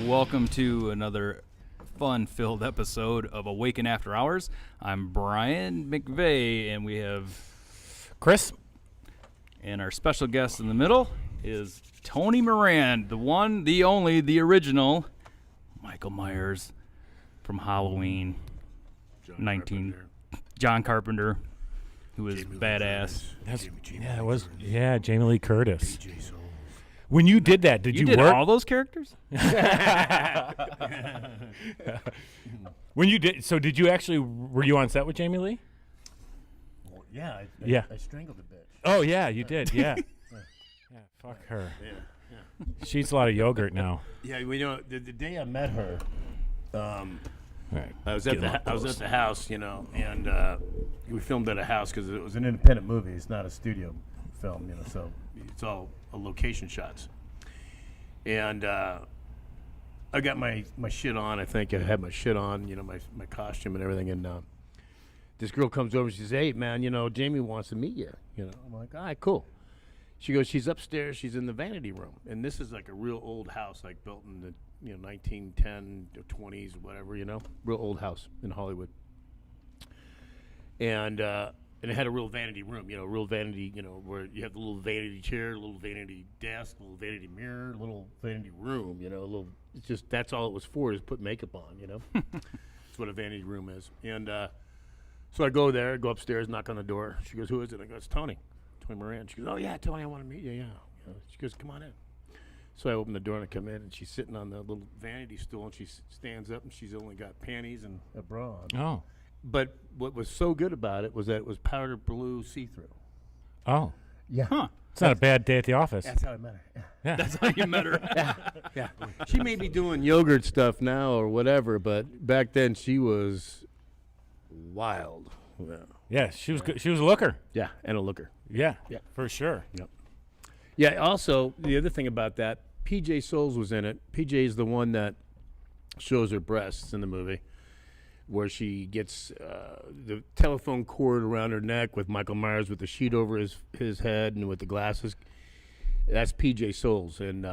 Welcome to another fun-filled episode of Awaken After Hours. I'm Brian McVeigh, and we have Chris. And our special guest in the middle is Tony Moran, the one, the only, the original Michael Myers from Halloween. John Carpenter, who was badass. Jamie Lee Curtis. When you did that, did you did work all those characters? When you did, so did you actually? Were you on set with Jamie Lee? Well, yeah, I strangled the bitch. Oh yeah, you did. Yeah. Yeah. Fuck her. Yeah. She eats a lot of yogurt now. Yeah, the day I met her, Right. I was at the house, and we filmed at a house because it was an independent movie. It's not a studio film, so it's all location shots. And I got my shit on. I think I had my shit on, my costume and everything. And this girl comes over and she says, "Hey, man, Jamie wants to meet you." I'm like, "All right, cool." She goes, "She's upstairs. She's in the vanity room." And this is like a real old house, like built in the 1910 or 20s, whatever, real old house in Hollywood. And it had a real vanity room, real vanity, where you have the little vanity chair, little vanity desk, little vanity mirror, little vanity room, it's just, that's all it was for, is put makeup on, That's what a vanity room is. And so I go there, go upstairs, knock on the door. She goes, "Who is it?" I go, "It's Tony Moran." She goes, "Oh yeah, Tony, I want to meet you." Yeah. She goes, "Come on in." So I open the door and I come in, and she's sitting on the little vanity stool, and she stands up, and she's only got panties and a bra on. Oh. But what was so good about it was that it was powder blue see-through. Oh. Yeah. Huh. It's not a bad day at the office. That's how I met her. Yeah. That's how you met her. Yeah. She may be doing yogurt stuff now or whatever, but back then she was wild. Yeah, she was good. She was a looker. Yeah, and a looker. Yeah. Yeah. For sure. Yep. Yeah, also, the other thing about that, PJ Souls was in it. PJ is the one that shows her breasts in the movie, where she gets the telephone cord around her neck with Michael Myers with the sheet over his head and with the glasses. That's PJ Souls. And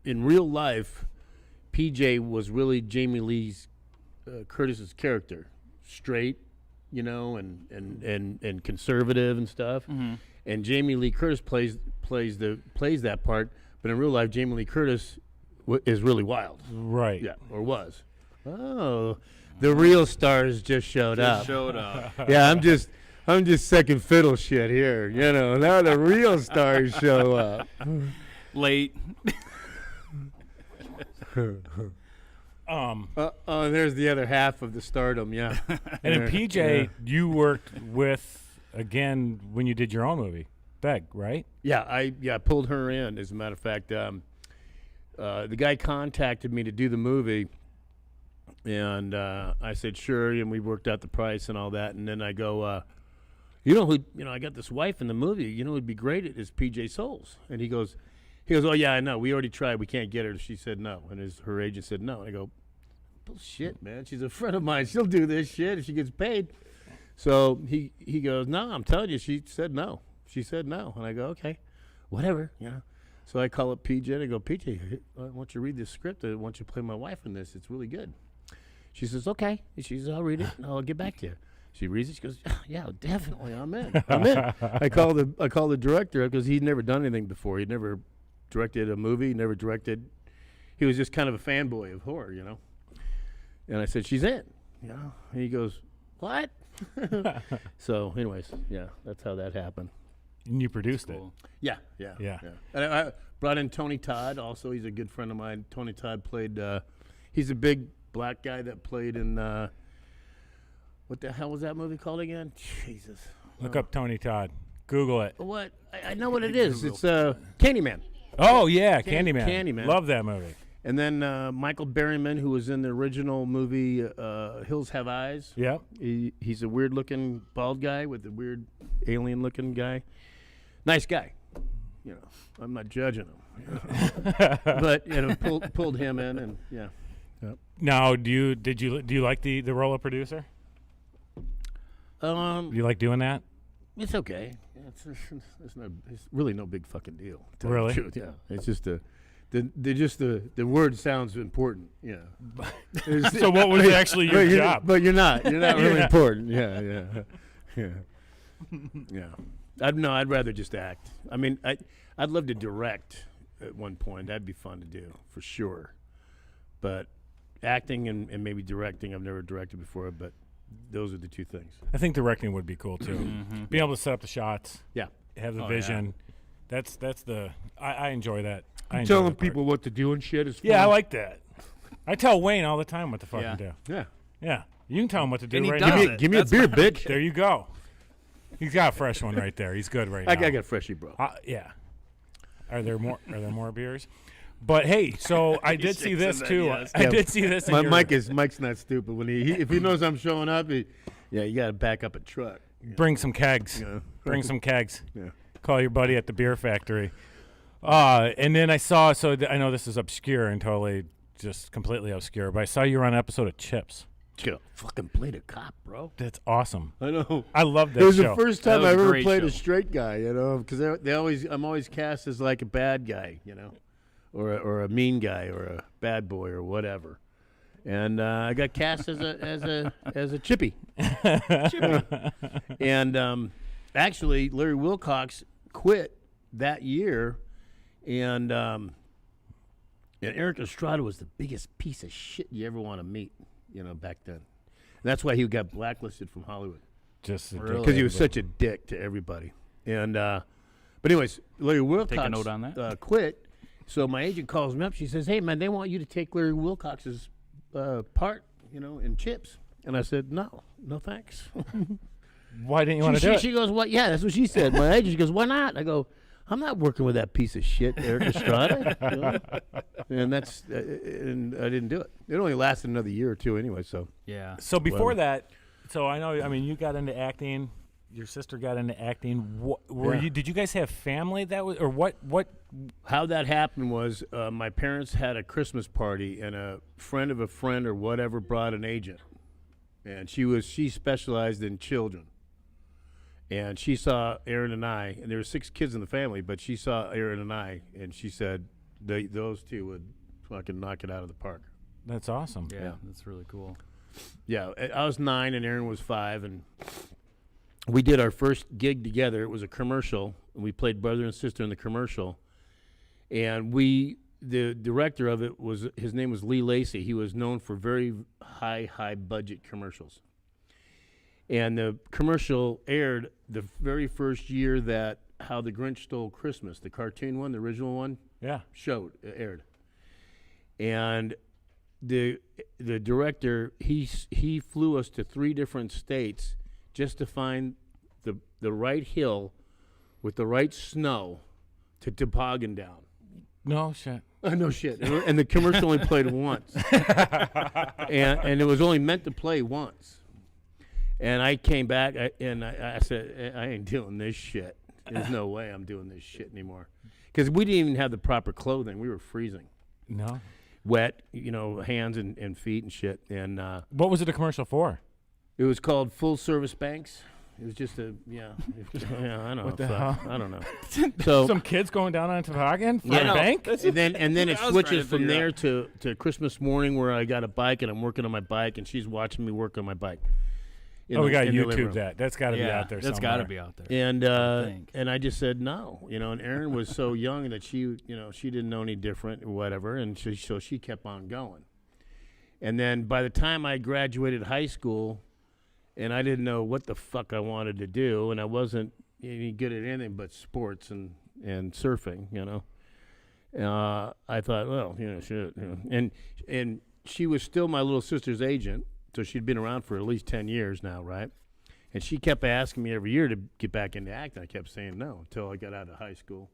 in real life, PJ was really Jamie Lee Curtis's character. Straight, and conservative and stuff. Mm-hmm. And Jamie Lee Curtis plays that part, but in real life, Jamie Lee Curtis is really wild. Right. Yeah, or was. Oh, the real stars just showed up. Yeah, I'm just second fiddle shit here. Now the real stars show up. Late. There's the other half of the stardom. Yeah. And in PJ, you worked with again when you did your own movie, Beg, right? Yeah, I pulled her in. As a matter of fact, the guy contacted me to do the movie, and I said sure, and we worked out the price and all that. And then I go, I got this wife in the movie. Who'd be great is PJ Souls. And he goes, "Oh yeah, I know. We already tried. We can't get her." She said no, and her agent said no. And I go, "Bullshit, man. She's a friend of mine. She'll do this shit if she gets paid." So he goes, "No, I'm telling you, she said no. She said no." And I go, "Okay, whatever, So I call up PJ and I go, "PJ, I want you to read this script. I want you to play my wife in this. It's really good." She says, "Okay." She says, "I'll read it and I'll get back to you." She reads it. She goes, "Yeah, definitely, I'm in. I'm in." I call the director because he'd never done anything before. He'd never directed a movie. Never directed. He was just kind of a fanboy of horror, And I said, "She's in." And he goes, "What?" So, anyways, yeah, that's how that happened. And you produced Cool. it. Yeah. And I brought in Tony Todd. Also, he's a good friend of mine. Tony Todd played. He's a big black guy that played in. What the hell was that movie called again? Jesus. Look up Tony Todd. Google it. What? I know what it is. It's Candyman. Oh yeah, Candyman. Candyman. Love that movie. And then Michael Berryman, who was in the original movie Hills Have Eyes. Yep. He's a weird-looking bald guy with a weird alien-looking guy. Nice guy. I'm not judging him. But pulled him in, and yeah. Yep. Now, do you like the role of producer? Do you like doing that? It's okay. It's really no big fucking deal. To tell Really? you the truth. Yeah. It's just the word sounds important. Yeah. So what was actually your job? But you're not. You're not really important. Yeah. I'd rather just act. I mean, I'd love to direct at one point. That'd be fun to do for sure. But acting and maybe directing, I've never directed before, but those are the two things. I think directing would be cool too. Being able to set up the shots. Yeah. Have the vision. Yeah. That's the I enjoy that. Telling people what to do and shit is fun. Yeah, I like that. I tell Wayne all the time what to fucking do. Yeah. Yeah. You can tell him what to do And he right does now. it. Give me a beer, bitch. There you go. He's got a fresh one right there. He's good right now. I got a freshie, bro. Yeah. Are there more beers? But hey, so I did see this too. yes. I did see this. My Mike's not stupid. When he if he knows I'm showing up, you got to back up a truck. Bring some kegs. Yeah. Bring some kegs. Yeah. Call your buddy at the beer factory. And then I saw. I know this is obscure and totally just completely obscure, but I saw you were on an episode of Chips. Chill. Fucking played a cop, bro. That's awesome. I know. I love that It was show. the first That time was I a ever great played show. a straight guy, because I'm always cast as like a bad guy, or a mean guy or a bad boy or whatever. And I got cast as a chippy. And actually, Larry Wilcox quit that year, and Eric Estrada was the biggest piece of shit you ever want to meet, back then. And that's why he got blacklisted from Hollywood. Just Really? Because he was such a dick to everybody. And but anyways, Larry Wilcox Take a note on that. Quit. So my agent calls me up. She says, "Hey man, they want you to take Larry Wilcox's part, in Chips." And I said, "No thanks." Why didn't you want to do it? She goes, "What?" Yeah, that's what she said. My agent, she goes, "Why not?" I go, "I'm not working with that piece of shit, Eric Estrada." And and I didn't do it. It only lasted another year or two anyway. So Yeah. So before that, I know. I mean, you got into acting. Your sister got into acting. Did you guys have family that was, or what? how that happened was my parents had a Christmas party, and a friend of a friend or whatever brought an agent, and she specialized in children, and she saw Aaron and I, and there were 6 kids in the family, but she saw Aaron and I, and she said those two would fucking knock it out of the park. That's awesome. Yeah, that's really cool. Yeah, I was 9 and Aaron was 5, and we did our first gig together. It was a commercial, and we played brother and sister in the commercial. And the director of it his name was Lee Lacey. He was known for very high budget commercials. And the commercial aired the very first year that How the Grinch Stole Christmas, the cartoon one, the original one, Yeah. aired. And the director, he flew us to 3 different states just to find the right hill with the right snow to toboggan down. No shit. No shit. And the commercial only played once. and it was only meant to play once. And I came back and I said, I ain't doing this shit. There's no way I'm doing this shit anymore. Because we didn't even have the proper clothing. We were freezing. No. Wet, hands and feet and shit. And What was it a commercial for? it was called Full Service Banks. It was just I don't know. What the hell? I don't know. So Some kids going down on a toboggan for Yeah. a bank? and then it I was trying switches to from figure there out. to Christmas morning where I got a bike and I'm working on my bike and she's watching me work on my bike. We got to in the living YouTube room. that. That's got to be Yeah, out there that's somewhere. got to be out there. And think. and I just said no, and Erin was so young that she didn't know any different or whatever, and so she kept on going. And then by the time I graduated high school, and I didn't know what the fuck I wanted to do, and I wasn't any good at anything but sports and surfing, I thought, well, shit, and she was still my little sister's agent, so she'd been around for at least 10 years now, right? And she kept asking me every year to get back into acting. I kept saying no until I got out of high school.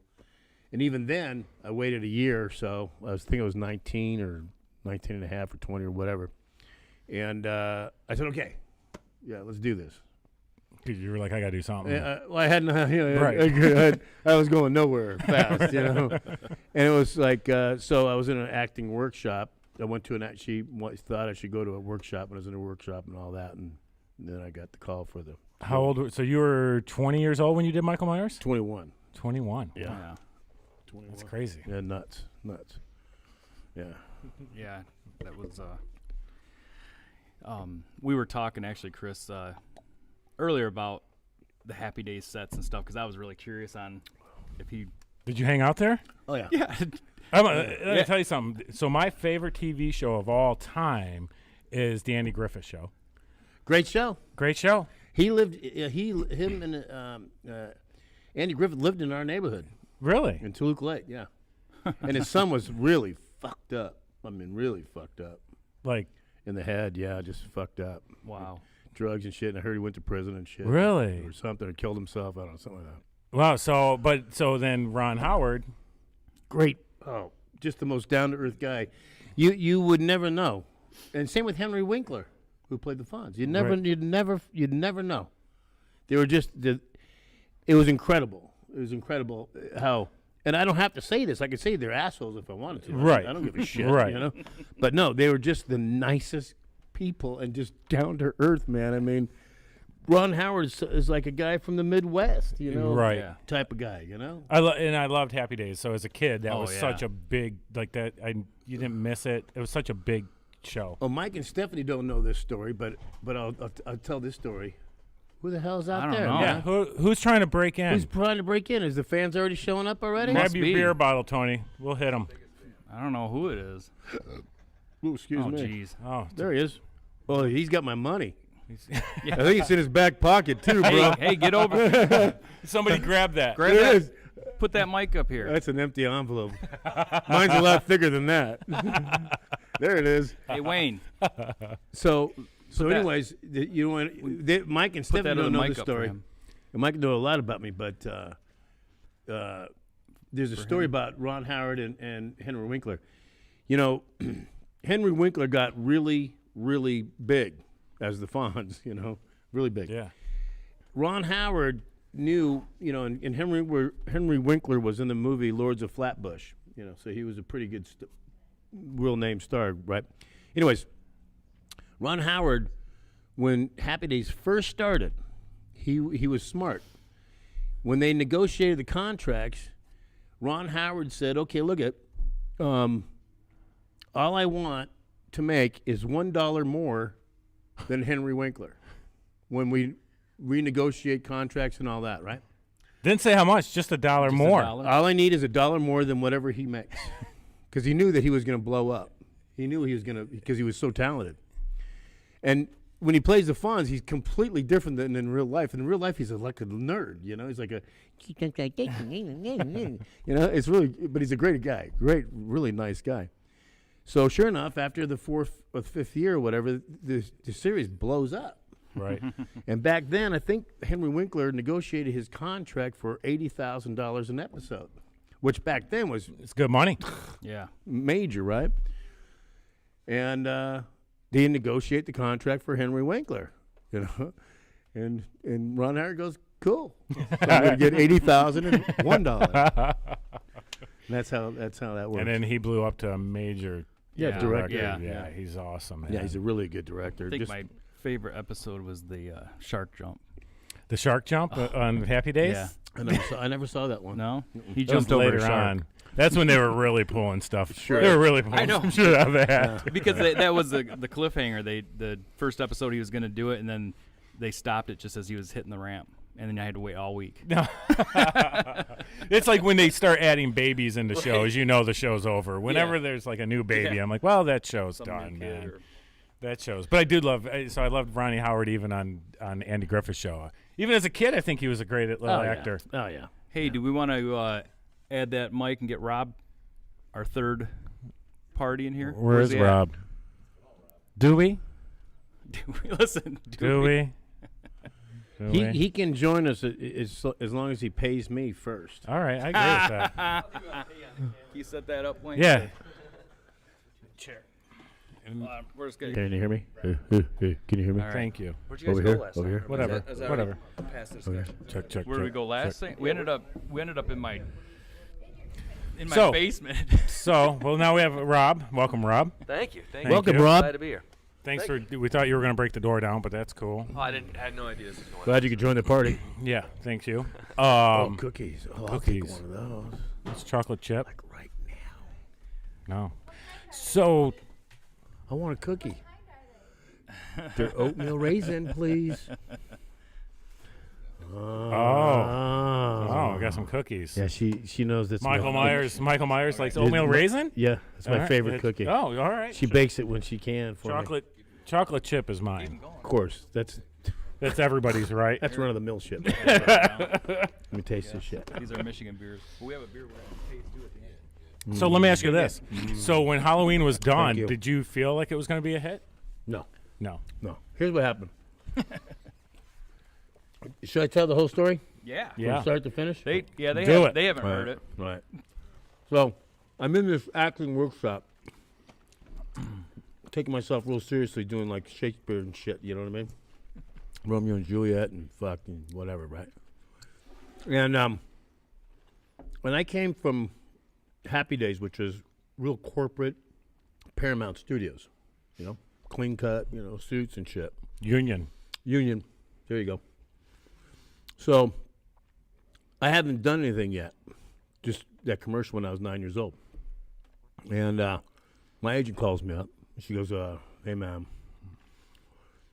And even then, I waited a year or so. I think I was 19 or 19 and a half or 20 or whatever. And I said, okay, yeah, let's do this. You were like, I got to do something. Well, I hadn't, Right. I was going nowhere fast, And it was like, so I was in an acting workshop. I went to she thought I should go to a workshop, and I was in a workshop and all that, and then I got the call for the. How old? So you were 20 years old when you did Michael Myers? 21. 21. Yeah. Yeah. 21. That's crazy. Yeah, nuts. Yeah. Yeah, that was. We were talking actually, Chris, earlier about the Happy Days sets and stuff because I was really curious on if he. Did you hang out there? Oh yeah. Yeah. Let me tell you something. So my favorite TV show of all time is the Andy Griffith Show. Great show. Great show. He lived. Him and Andy Griffith lived in our neighborhood Really? in Toluca Lake. Yeah. And his son was really fucked up. I mean, really fucked up Like, in the head. Yeah, just fucked up. Wow. Drugs and shit. And I heard he went to prison and shit. Really? Or something, or killed himself. I don't know, something like that. wow. So then Ron Howard. Great. Oh, just the most down to earth guy. You would never know. And same with Henry Winkler, who played the Fonz. You'd never know. They were just it was incredible. It was incredible how. And I don't have to say this. I could say they're assholes if I wanted to. Right. I don't give a shit. Right. You know. But no, they were just the nicest people and just down to earth, man. I mean, Ron Howard is like a guy from the Midwest, you know, Right. Yeah. type of guy, you know. I loved Happy Days. So as a kid, that Oh, was yeah. such a big you didn't miss it. It was such a big show. Well, Mike and Stephanie don't know this story, but I'll tell this story. Who the hell's out I don't there? know. man? Yeah. Who's trying to break in? Who's trying to break in? Is the fans already showing up already? Grab Must your be. beer bottle, Tony. We'll hit him. I don't know who it is. Ooh, excuse Oh, me. jeez. Oh, There he is. Oh, he's got my money. Yeah. I think it's in his back pocket too, bro. Hey, get over. somebody grab that. Grab There it that. is. Put that mic up here. That's an empty envelope. Mine's a lot thicker than that. There it is. Hey, Wayne. So that- anyways, Mike and Put Stephanie that other don't know mic the up for story. him. And Mike know a lot about me, but there's a story about Ron Howard and Henry Winkler. You know, Henry Winkler got really, really big as the Fonz, you know, really big. Yeah. Ron Howard knew, you know, and Henry Winkler was in the movie Lords of Flatbush, you know, so he was a pretty good real name star, right? Anyways, Ron Howard, when Happy Days first started, he was smart. When they negotiated the contracts, Ron Howard said, "Okay, look at, all I want to make is $1 more than Henry Winkler when we renegotiate contracts and all that, right? Didn't say how much, just $1 Just a more. dollar? All I need is $1 more than whatever he makes," because he knew that he was going to blow up. He knew he was going to, because he was so talented. And when he plays the Fonz, he's completely different than in real life. In real life, he's like a nerd, you know. He's like you know, it's really, but he's a great guy, really nice guy. So sure enough, after the 4th or 5th year or whatever, the series blows up. Right. And back then, I think Henry Winkler negotiated his contract for $80,000 an episode, which back then was It's good money. Yeah. major, right? And they negotiate the contract for Henry Winkler, you know, and Ron Howard goes, "Cool, I'm gonna get $80,000 and $1." That's how that works. And then he blew up to a major Yeah, director. Yeah. He's awesome, man. Yeah, he's a really good director. I think Just- my favorite episode was the shark jump. The shark jump on Happy Days? Yeah. I never saw that one. No? He That was jumped over later a shark. on. That's when they were really pulling stuff. Sure. They were really pulling I know. some shit out of that. Because that was the cliffhanger. The first episode he was going to do it, and then they stopped it just as he was hitting the ramp. And then I had to wait all week. No. It's like when they start adding babies into shows, you know the show's over. Whenever there's like a new baby, I'm like, well, that show's Some done, new kid man. or- That shows. But I did love, so I loved Ronnie Howard even on Andy Griffith's show. Even as a kid, I think he was a great little actor. Oh yeah. Hey, do we want to add that mic and get Rob, our third party in here? Where Where's is he at? Rob? Do we? Do we listen? Do we? Do we? He can join us as long as he pays me first. All right, I agree with that. You set that up, Wayne? Yeah. We're just gonna. Can you hear me? Can you hear me? All right. Thank you. Where'd you guys Over go here? last Over night? here? Or Whatever, is that whatever. already Past discussion. Check, check, Where did we check, go last? check. We ended up in my in my So- basement. So, well, now we have Rob. Welcome, Rob. Thank you. Thank Welcome, you. Rob. Glad to be here. Thanks for. We thought you were going to break the door down, but that's cool. Oh, I had no idea this was going Glad you could join the party. Yeah, thank you. Cookies. Oh, cookies. I'll take one of those. It's chocolate chip. Right now. No. So I want a cookie. Their oatmeal raisin, please. I got some cookies. Yeah, she knows that's Michael Myers likes oatmeal raisin? Yeah, that's my favorite cookie. Oh, all right. She bakes it when she can for me. Chocolate chip is mine. Of course, that's everybody's, right? That's run of the mill shit. Let me taste this shit. These are Michigan beers. Well, we have a beer we're going to taste too at the end. So let me ask you this. So when Halloween was done, you. did you feel like it was going to be a hit? No. No. Here's what happened. Should I tell the whole story? Yeah. Yeah. From start to finish? They Do it. They haven't heard it. Right. So, I'm in this acting workshop, taking myself real seriously, doing like Shakespeare and shit, you know what I mean? Romeo and Juliet and fucking whatever, right? And when I came from Happy Days, which is real corporate Paramount Studios, you know, clean cut, you know, suits and shit. Union. There you go. So, I haven't done anything yet. Just that commercial when I was 9 years old. And my agent calls me up. She goes, hey, ma'am,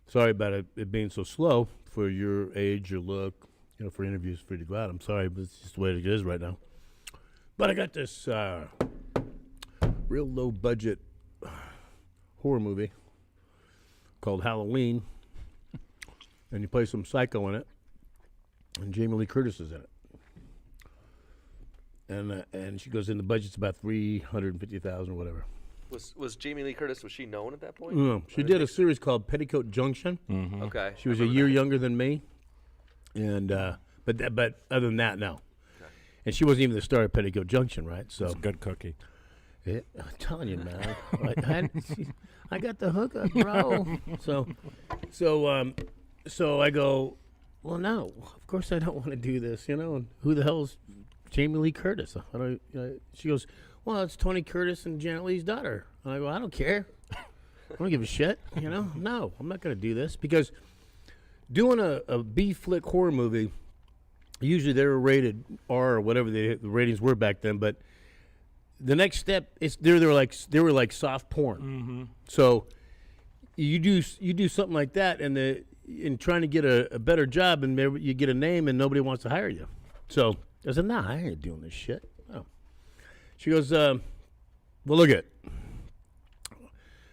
sorry about it being so slow for your age, your look, you know, for interviews for you to go out. I'm sorry, but it's just the way it is right now. But I got this real low-budget horror movie called Halloween. And you play some psycho in it. And Jamie Lee Curtis is in it. And she goes, in the budget's about $350,000 or whatever. Was Jamie Lee Curtis, was she known at that point? No, she did a series called Petticoat Junction. Mm-hmm. Okay. She was a year younger than me, and but other than that, no. Okay. And she wasn't even the star of Petticoat Junction, right? So It's a good cookie. I'm telling you, man, I got the hookup, bro. So I go, well, no, of course I don't want to do this, you know. And who the hell's Jamie Lee Curtis? She goes, well, it's Tony Curtis and Janet Leigh's daughter. And I go, I don't care. I don't give a shit, you know. No, I'm not going to do this because doing a B flick horror movie, usually they were rated R or whatever the ratings were back then. But the next step is they were like soft porn. Mm-hmm. So you do something like that, and in trying to get a better job, and maybe you get a name, and nobody wants to hire you. So I said, nah, I ain't doing this shit. Oh. She goes, well, look at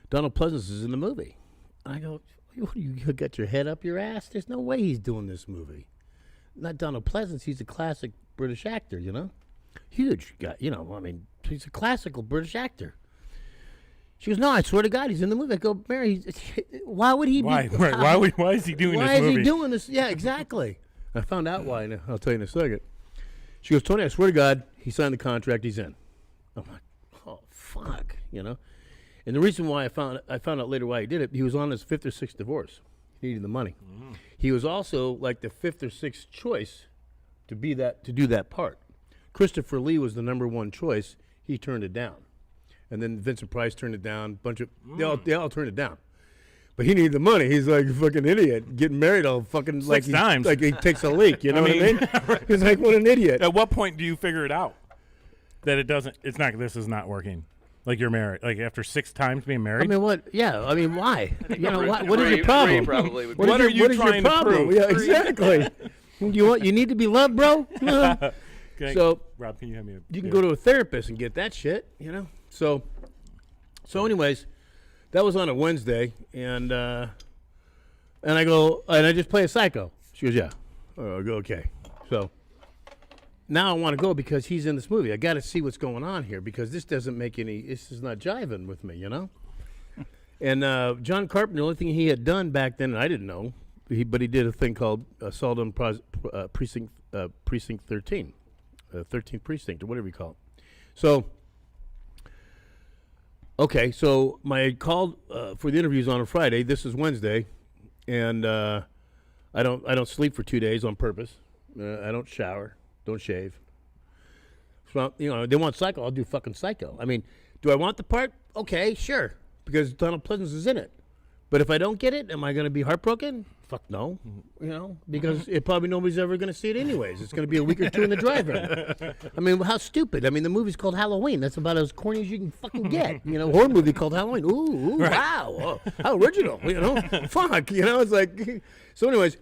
Donald Pleasance is in the movie. I go, what, you got your head up your ass? There's no way he's doing this movie. Not Donald Pleasance. He's a classic British actor, you know? Huge guy, you know, I mean, he's a classical British actor. She goes, no, I swear to God, he's in the movie. I go, Mary, why would he Why? be? Why is he doing this movie? Why is he doing this? Yeah, exactly. I found out why, and I'll tell you in a second. She goes, Tony, I swear to God, he signed the contract, he's in. I'm like, oh, fuck, you know? And the reason why I found out later why he did it, he was on his 5th or 6th divorce. He needed the money. Mm. He was also like the 5th or 6th choice to do that part. Christopher Lee was the number 1 choice. He turned it down. And then Vincent Price turned it down. They all turned it down. But he needed the money. He's like a fucking idiot, getting married all fucking 6 times. Like he takes a leak. You know what I mean? He's like, what an idiot. At what point do you figure it out that this is not working? Like you're married, like after 6 times being married? I mean, what? Yeah, I mean, why? You know, what is your problem? Probably would be. What are you trying to prove? Yeah, exactly. You need to be loved, bro? So, Rob, can you hand me you can go to a therapist and get that shit, you know? So anyways, that was on a Wednesday, and I go, and I just play a psycho. She goes, yeah. I go, okay. So now I want to go because he's in this movie. I got to see what's going on here because this is not jiving with me, you know? And John Carpenter, the only thing he had done back then, and I didn't know, but he did a thing called Assault on Precinct 13, 13th Precinct, or whatever you call it. So, okay, so my call for the interviews on a Friday. This is Wednesday, and I don't sleep for 2 days on purpose. I don't shower, don't shave. So you know they want psycho. I'll do fucking psycho. I mean, do I want the part? Okay, sure, because Donald Pleasance is in it. But if I don't get it, am I going to be heartbroken? fuck no, because it probably nobody's ever going to see it anyways. It's going to be a week or two in the drive-in. I mean, how stupid. I mean, the movie's called Halloween. That's about as corny as you can fucking get. Horror movie called Halloween. Ooh, right. Wow. Oh, how original, Fuck, it's like. So anyways,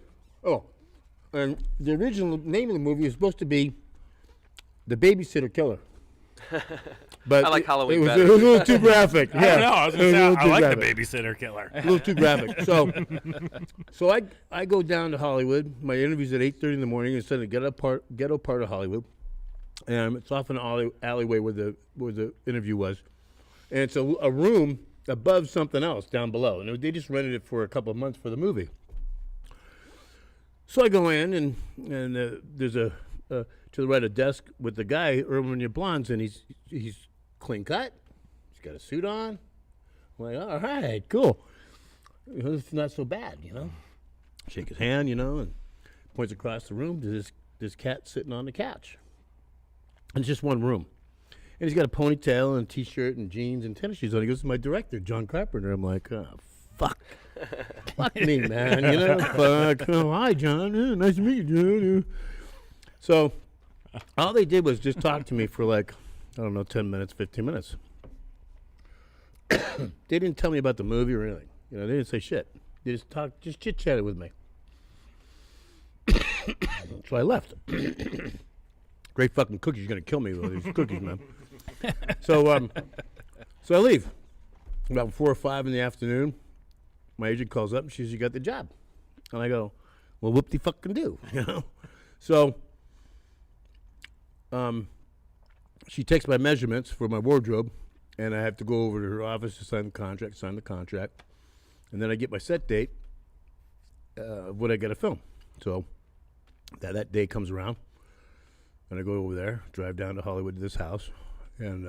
and the original name of the movie is supposed to be The Babysitter Killer. But I like Halloween it was better. a little too graphic. I don't know. I was going to say, I like graphic. the babysitter killer. A little too graphic. So I go down to Hollywood. My interview's at 8:30 in the morning. It's in the ghetto part of Hollywood, and it's off in an alleyway where the interview was, and it's a room above something else down below, and they just rented it for a couple of months for the movie. So I go in, and there's to the right a desk with the guy, Irwin Blondes, and he's clean cut. He's got a suit on. I'm like, all right, cool. It's not so bad, Shake his hand, and points across the room to this cat sitting on the couch. And it's just one room. And he's got a ponytail and a T-shirt and jeans and tennis shoes on. He goes, "My director, John Carpenter." I'm like, oh, fuck. Fuck me, man, Fuck. Oh, hi, John. Nice to meet you, John. So all they did was just talk to me for 10 minutes, 15 minutes. They didn't tell me about the movie or anything. They didn't say shit. They just chit-chatted with me. So I left. Great fucking cookies. You're going to kill me with these cookies, man. So I leave. About 4 or 5 in the afternoon, my agent calls up and she says, "You got the job." And I go, "Well, whoop-de-fucking-do," So she takes my measurements for my wardrobe, and I have to go over to her office to sign the contract. And then I get my set date of what I got to film. So that day comes around, and I go over there, drive down to Hollywood to this house, and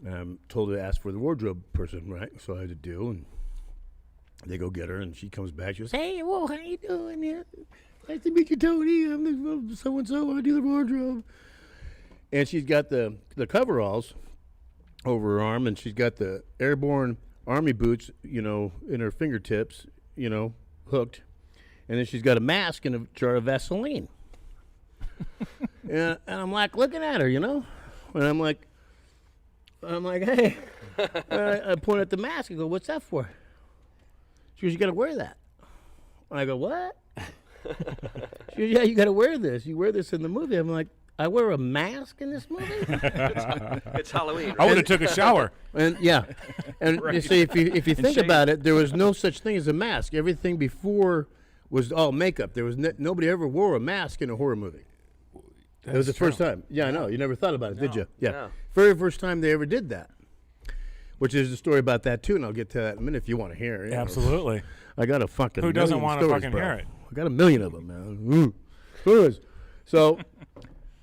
I'm told to ask for the wardrobe person, right? So I had to do, and they go get her, and she comes back. She goes, "Hey, whoa, how you doing? Yeah, nice to meet you, Tony. I'm the so-and-so. I do the wardrobe." And she's got the coveralls over her arm, and she's got the airborne army boots, in her fingertips, hooked. And then she's got a mask and a jar of Vaseline. and I'm like looking at her, and I'm like, "Hey." I point at the mask and go, "What's that for?" She goes, "You got to wear that." And I go, "What?" She goes, "Yeah, you got to wear this. You wear this in the movie." I'm like, "I wear a mask in this movie?" It's Halloween. Right? I would have took a shower. And you see, if you think about it, there was no such thing as a mask. Everything before was all makeup. There was nobody ever wore a mask in a horror movie. It was the first time. Yeah, I know. You never thought about it, did you? Yeah. No. Very first time they ever did that. Which is a story about that too, and I'll get to that in a minute if you want to hear it. Absolutely. I got a fucking. Who doesn't want to fucking hear it? I got a million of them, man. Anyways, so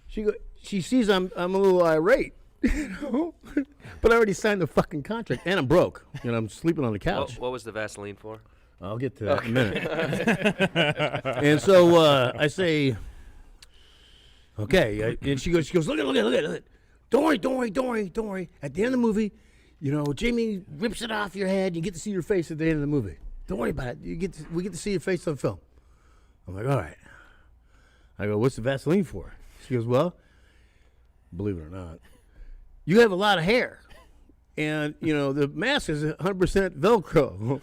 she sees I'm a little irate, but I already signed the fucking contract, and I'm broke. I'm sleeping on the couch. What was the Vaseline for? I'll get to that in a minute. And so I say, okay, and she goes, look at it. Don't worry. At the end of the movie, Jamie rips it off your head. You get to see your face at the end of the movie. Don't worry about it. We get to see your face on film. I'm like, all right. I go, "What's the Vaseline for?" She goes, "Well, believe it or not, you have a lot of hair, and the mask is 100% Velcro.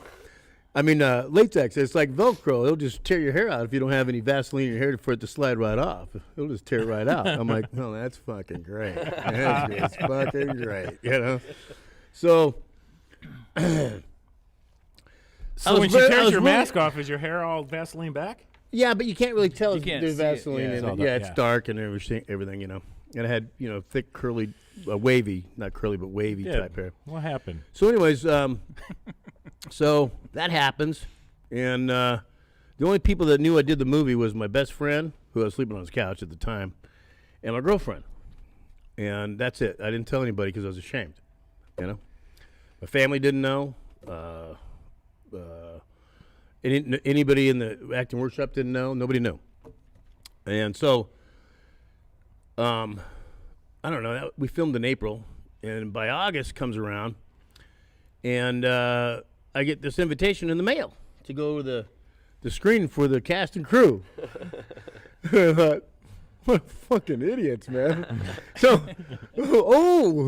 I mean, latex. It's like Velcro. It'll just tear your hair out if you don't have any Vaseline in your hair for it to slide right off. It'll just tear it right out." I'm like, "No, that's fucking great. That's fucking great." So. So when she tears your mask off, is your hair all Vaseline back? Yeah, but you can't really tell if can't there's see it. Vaseline Yeah, in it's it. Yeah, it's dark and everything, And it had, thick, curly, wavy, not curly, but wavy type hair. What happened? So anyways, so that happens. And the only people that knew I did the movie was my best friend, who I was sleeping on his couch at the time, and my girlfriend. And that's it. I didn't tell anybody because I was ashamed, My family didn't know. Anybody in the acting workshop didn't know. Nobody knew. And so, I don't know. We filmed in April, and by August comes around, and I get this invitation in the mail to go to the screen for the cast and crew. I thought, what fucking idiots, man. So,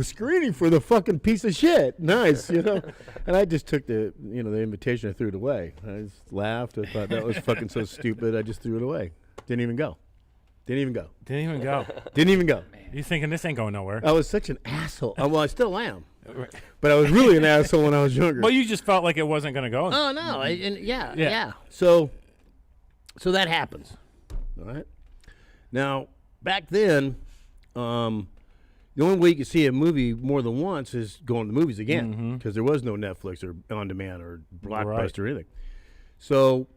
screening for the fucking piece of shit. Nice, And I just took the invitation, I threw it away. I just laughed. I thought that was fucking so stupid. I just threw it away. Didn't even go. Didn't even go. You thinking this ain't going nowhere? I was such an asshole. Well, I still am. But I was really an asshole when I was younger. Well, you just felt like it wasn't going to go. Oh, no. Yeah. So that happens. All right. Now, back then, the only way you could see a movie more than once is going to the movies again, because there was no Netflix or On Demand or Blockbuster or anything. So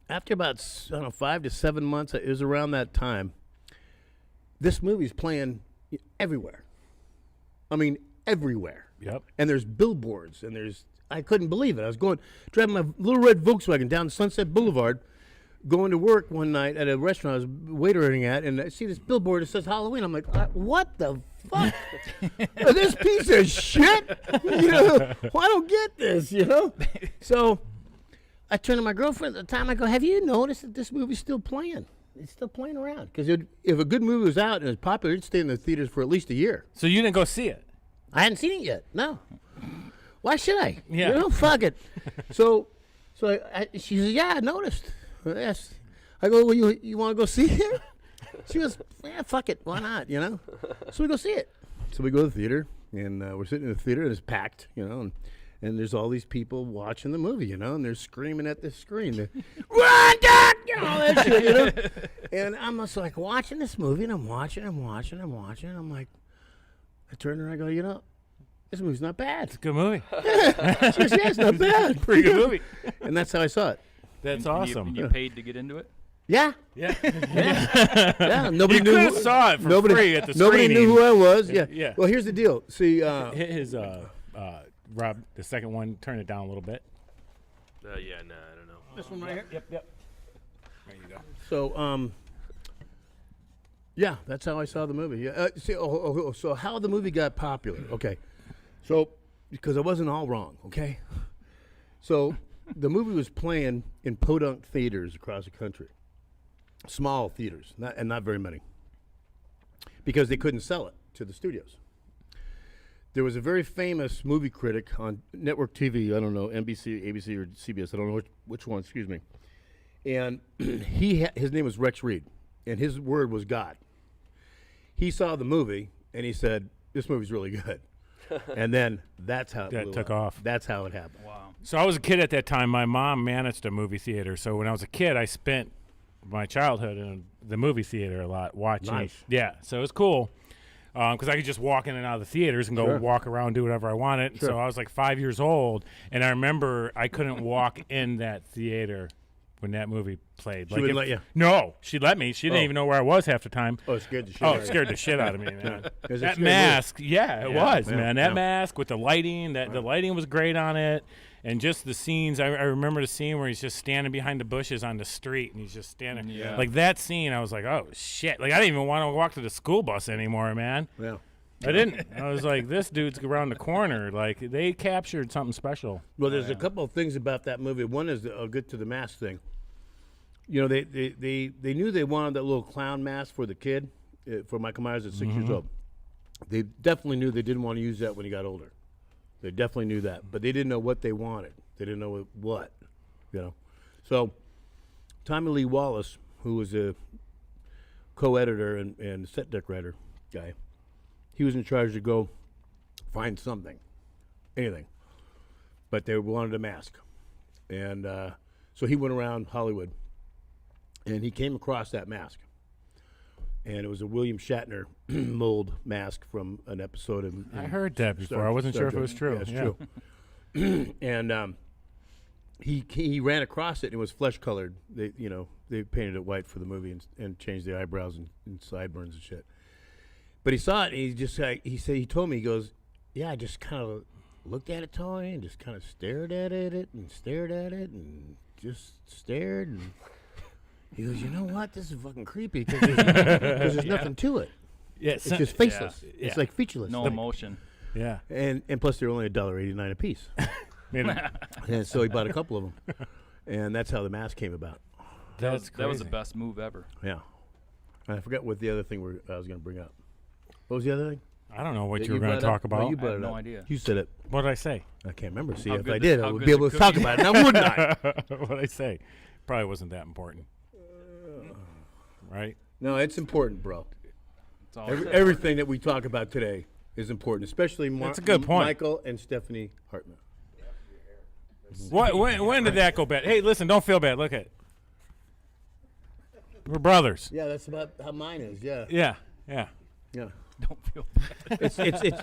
after about 5 to 7 months, it was around that time, this movie's playing everywhere. I mean, everywhere. Yep. And there's billboards, and I couldn't believe it. I was driving my little red Volkswagen down Sunset Boulevard, going to work one night at a restaurant I was waitering at, and I see this billboard that says Halloween. I'm like, what the fuck? This piece of shit? Well, I don't get this, So I turned to my girlfriend at the time. I go, have you noticed that this movie's still playing? It's still playing around. Because if a good movie was out and it's popular, it'd stay in the theaters for at least a year. So you didn't go see it? I hadn't seen it yet. No. Why should I? Yeah. Fuck it. So she says, yeah, I noticed. Yes. I go, well, you want to go see it? She goes, yeah, fuck it. Why not, So we go see it. So we go to the theater, and we're sitting in the theater, and it's packed, and there's all these people watching the movie, and they're screaming at the screen. Run, Doc! All that shit, And I'm just like watching this movie, and I'm watching. I'm like, I turn around, I go, this movie's not bad. It's a good movie. She goes, yeah, it's not bad. Pretty good movie. And that's how I saw it. That's awesome. You paid to get into it? Yeah. Nobody You knew could have saw it for free at the Nobody screening. knew who I was. Yeah. Yeah. Well, here's the deal. See, His Rob, the second one, turn it down a little bit. I don't know. this one right here. Yep. There you go. So, yeah, that's how I saw the movie. Yeah. So how the movie got popular? Okay. So because I wasn't all wrong. Okay. So the movie was playing in podunk theaters across the country, small theaters, not very many, because they couldn't sell it to the studios. There was a very famous movie critic on network TV. I don't know, NBC, ABC, or CBS. I don't know which one. Excuse me. And his name was Rex Reed, and his word was God. He saw the movie, and he said, "This movie's really good." And then that's how it took off. That's how it happened. Wow. So I was a kid at that time. My mom managed a movie theater. So when I was a kid, I spent my childhood in the movie theater a lot watching. Nice. Yeah, so it was cool because I could just walk in and out of the theaters and go Sure. walk around, do whatever I wanted. Sure. So I was like 5 years old, and I remember I couldn't walk in that theater when that movie played. She wouldn't let you? No, she let me. She didn't even know where I was half the time. Oh, it scared the shit Oh, out it of you. scared the shit out of me, man. Is it That scary mask, yeah, it was, yeah, man. That yeah. mask with the lighting, the lighting was great on it. And just the scenes, I remember the scene where he's just standing behind the bushes on the street, and he's just standing. Yeah. Like that scene, I was like, oh, shit. Like, I didn't even want to walk to the school bus anymore, man. Yeah. I didn't. I was like, this dude's around the corner. Like, they captured something special. Well, there's a couple of things about that movie. One is, I'll get to the mask thing. You know, they knew they wanted that little clown mask for the kid, for Michael Myers at 6 years old. They definitely knew they didn't want to use that when he got older. They definitely knew that, but they didn't know what they wanted. They didn't know what, So, Tommy Lee Wallace, who was a co-editor and set decorator guy, he was in charge to go find something, anything. But they wanted a mask. And so he went around Hollywood, and he came across that mask. And it was a William Shatner mold mask from an episode of. I heard that before. I wasn't sure if it was true. Yeah, it's true. And he ran across it, and it was flesh colored. They painted it white for the movie and changed the eyebrows and sideburns and shit. But he saw it, and he told me, he goes, yeah, I just kind of looked at it, Tony, and just kind of stared at it and stared at it and just stared. And he goes, you know what? This is fucking creepy because there's nothing to it. Yeah, It's just faceless. Yeah. It's like featureless. No emotion. Yeah. And plus they're only $1.89 a piece. Maybe. And so he bought a couple of them. And that's how the mask came about. That's That was the crazy. best move ever. Yeah. I forgot what the other thing I was going to bring up. What was the other thing? I don't know what that you were going brought to up? talk Well, about. you I brought have it no up. idea. You said it. What did I say? I can't remember. See, How if good I the- did, I how would good be the able to talk cookie- about it. Now, wouldn't I? What did I say? Probably wasn't that important. Right? No, it's important, bro. It's all Everything that we talk about today is important, especially That's a good point. Michael and Stephanie Hartman. When did that go bad? Hey, listen, don't feel bad. Look at it. We're brothers. Yeah, that's about how mine is. Yeah, Yeah. yeah. Don't feel bad. It's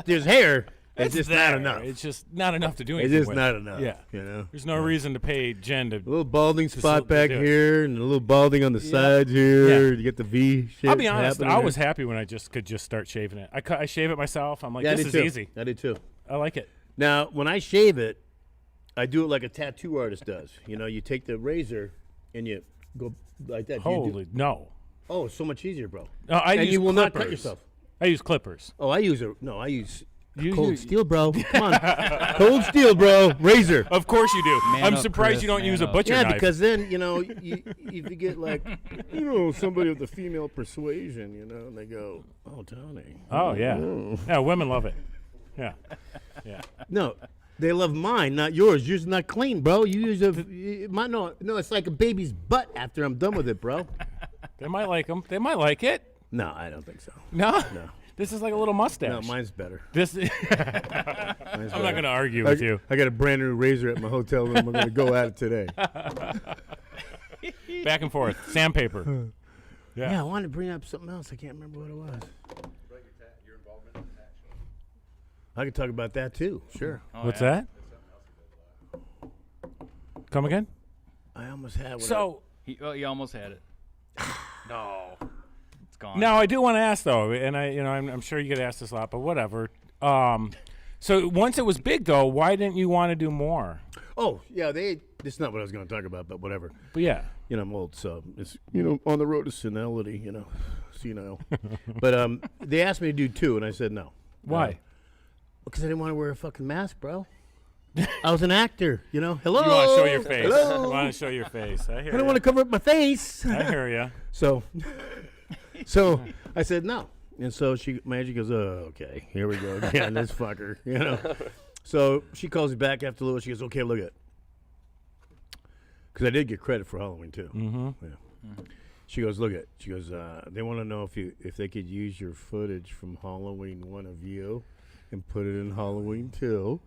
there's hair. It's just there. not enough. It's just not enough to do It's anything just with. not enough. Yeah. you know. There's no reason to pay Jen to. A little balding to spot back do it. here, and a little balding on the sides here. Yeah. You get the V shape. I'll be honest. happening I there. was happy when I could just start shaving it. I shave it myself. I'm like, Yeah, I this did is too. easy. I did too. I like it. Now, when I shave it, I do it like a tattoo artist does. You know, you take the razor and you go like that. Do you do- Holy no. Oh, it's so much easier, bro. No, I And use you will clippers. not cut yourself. I use clippers. Oh, I use You cold use- steel, bro. Come on, cold steel, bro. Razor. Of course you do. Man I'm up, surprised Chris, you don't man use a up. butcher Yeah, knife. because then if you get like somebody with the female persuasion, and they go, "Oh, Tony." Oh yeah. Yeah, women love it. Yeah. Yeah. No, they love mine, not yours. Yours is not clean, bro. You use no. It's like a baby's butt after I'm done with it, bro. They might like them. They might like it. No, I don't think so. No. No. This is like a little mustache. No, mine's better. This. Mine's I'm not going to argue with you. I got a brand new razor at my hotel room. I'm going to go at it today. Back and forth. Sandpaper. Yeah, I wanted to bring up something else. I can't remember what it was. I could talk about that too. Sure. Oh, What's yeah. that? Come again? I almost had one. So He almost had it. No. It's gone. now I do want to ask though, and I'm sure you get asked this a lot, but whatever. So once it was big though, why didn't you want to do more? Oh, yeah, this is not what I was going to talk about, but whatever. But yeah. I'm old, so it's, on the road to senility, senile. But they asked me to do 2, and I said no. Why? Because I didn't want to wear a fucking mask, bro. I was an actor, Hello. You want to show your face. Hello. You want to show your face. I hear I don't want to cover up my face. I hear you. So I said no. And so Magic goes, oh, okay, here we go again, this fucker, So she calls me back after a little. She goes, okay, look at. Because I did get credit for Halloween too. Mm-hmm. Yeah. She goes, look at. She goes, they want to know if they could use your footage from Halloween 1 of you and put it in Halloween 2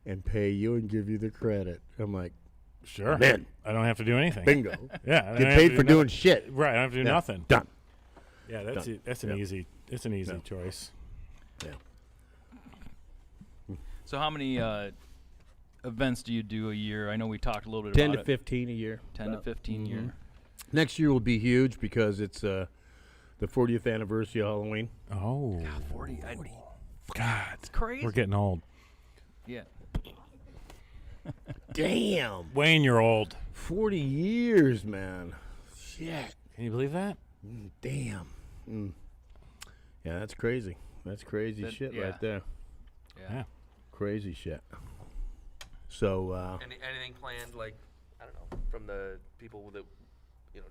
and pay you and give you the credit. I'm like, Sure. Man. I don't have to do anything. bingo. Yeah. I don't Get have paid to for do doing nothing. shit. Right. I don't have to do Yeah. nothing. Done. Yeah. That's Done. that's an Yep. easy. It's an easy Yeah. choice. Yeah. So how many events do you do a year? I know we talked a little bit 10 about to it. 15 a year. 10 to 15 year. Next year will be huge because it's the 40th anniversary of Halloween. Oh. 40. God. It's crazy. We're getting old. Yeah. Damn. Wayne, you're old. 40 years, man. Shit. Can you believe that? Damn. Yeah, that's crazy. That's crazy That- shit yeah. right there. Yeah. Crazy shit. So, Anything planned, like, I don't know, from the people that,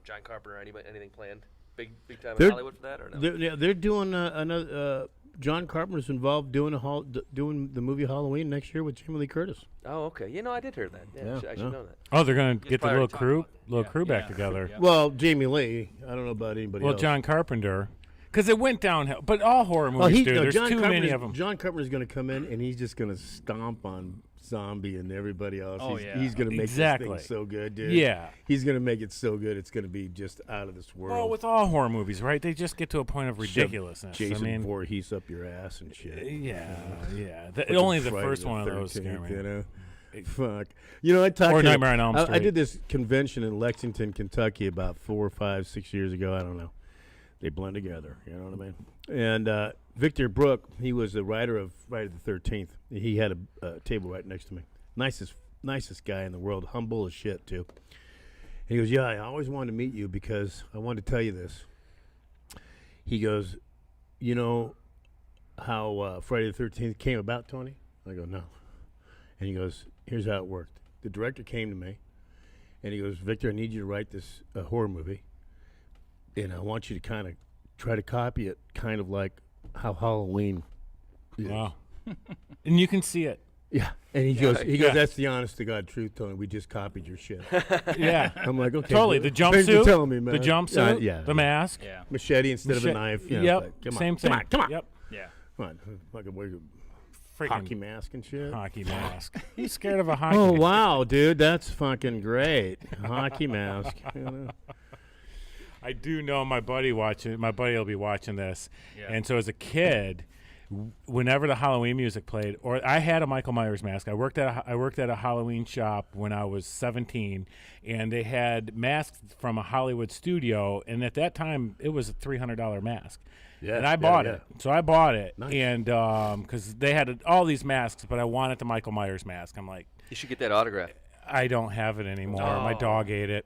John Carpenter or anything planned? Big time in They're- Hollywood for that, or no? they're doing another. John Carpenter's involved doing doing the movie Halloween next year with Jamie Lee Curtis. Oh, okay. I did hear that. Yeah, Yeah, I should yeah. know that. Oh, they're gonna get the probably little already crew, talked about back Yeah. together. Yeah. Well, Jamie Lee. I don't know about anybody Well, else. John Carpenter, because it went downhill. But all horror movies do. There's too many of them. John Carpenter's going to come in and he's just going to stomp on Zombie and everybody else. Oh, he's, yeah. he's going to make Exactly. this thing so good, dude. Yeah. He's going to make it so good. It's going to be just out of this world. Well, with all horror movies, right? They just get to a point of Shove ridiculousness. Jason I mean, Voorhees up your ass and shit. yeah. Fucking Only the Friday first the one of those 13th, scare me. You know? Fuck. I talked Or to Nightmare on Elm I Street. did this convention in Lexington, Kentucky about 4 or 5, 6 years ago. I don't know. They blend together. You know what I mean? And Victor Brook, he was the writer of Friday the 13th. He had a table right next to me. Nicest guy in the world. Humble as shit, too. And he goes, yeah, I always wanted to meet you because I wanted to tell you this. He goes, you know how Friday the 13th came about, Tony? I go, no. And he goes, here's how it worked. The director came to me, And he goes, Victor, I need you to write this horror movie, and I want you to kind of try to copy it, kind of like how Halloween is. Wow. And you can see it. Yeah. And he goes, that's the honest to God truth, Tony. We just copied your shit. Yeah. I'm like, okay. Totally. good. The Thanks for jumpsuit. telling me, man. The jumpsuit. Yeah. The mask. Yeah. Machete instead of a knife. You know, Yep. like, come Same on. thing. Come on. Yep. Yeah. Come on. Fucking wear your Freaking hockey mask and shit. hockey mask. He's scared of a hockey Oh, mask. wow, dude. That's fucking great. Hockey mask. You know? I do know my buddy will be watching this. Yeah. And so as a kid, whenever the Halloween music played, or I had a Michael Myers mask. I worked at a Halloween shop when I was 17, and they had masks from a Hollywood studio, and at that time it was a $300 mask. Yeah, And I bought yeah. it. So I bought it. Nice. And because they had all these masks, but I wanted the Michael Myers mask. I'm like, You should get that autograph. I don't have it anymore. My Oh. dog ate it.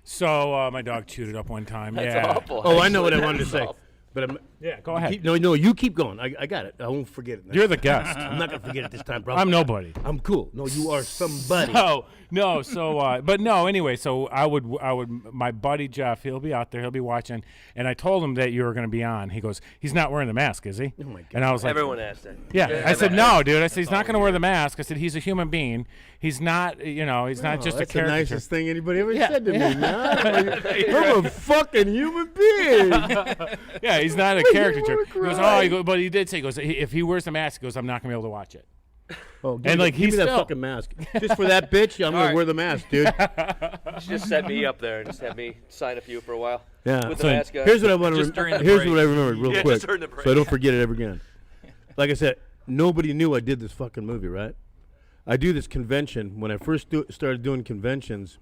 So my dog chewed it up one time. That's yeah. awful. Oh, I know what I wanted to say. But Yeah, go ahead. no, you keep going. I got it. I won't forget it. You're the guest. I'm not gonna forget it this time, bro. I'm nobody. I'm cool. No, you are somebody. But no, anyway, so I would, my buddy Jeff, he'll be out there, he'll be watching, and I told him that you were going to be on. He goes, he's not wearing the mask, is he? Oh my God. And I was like, Everyone asked that. yeah. I said, no, dude. I said, he's not going to wear the mask. I said, he's a human being. He's not, he's not just a That's the character. nicest thing anybody ever Yeah, said to yeah. me, man. I'm a fucking human being. Yeah, he's not a caricature. wanna He goes, cry. but he did say, he goes, if he wears the mask, he goes, I'm not going to be able to watch it. Oh, give And, me, like, give me he's that still- fucking mask. Just for that bitch, I'm gonna right. wear the mask, dude. You should just set me up there and just have me sign a few for a while. Yeah. With So the mask on. here's what I want Just to. during the Here's break. what I remembered real Yeah, quick, just during the break. so I don't forget it ever again. Like I said, nobody knew I did this fucking movie, right? I do this convention when I first started doing conventions.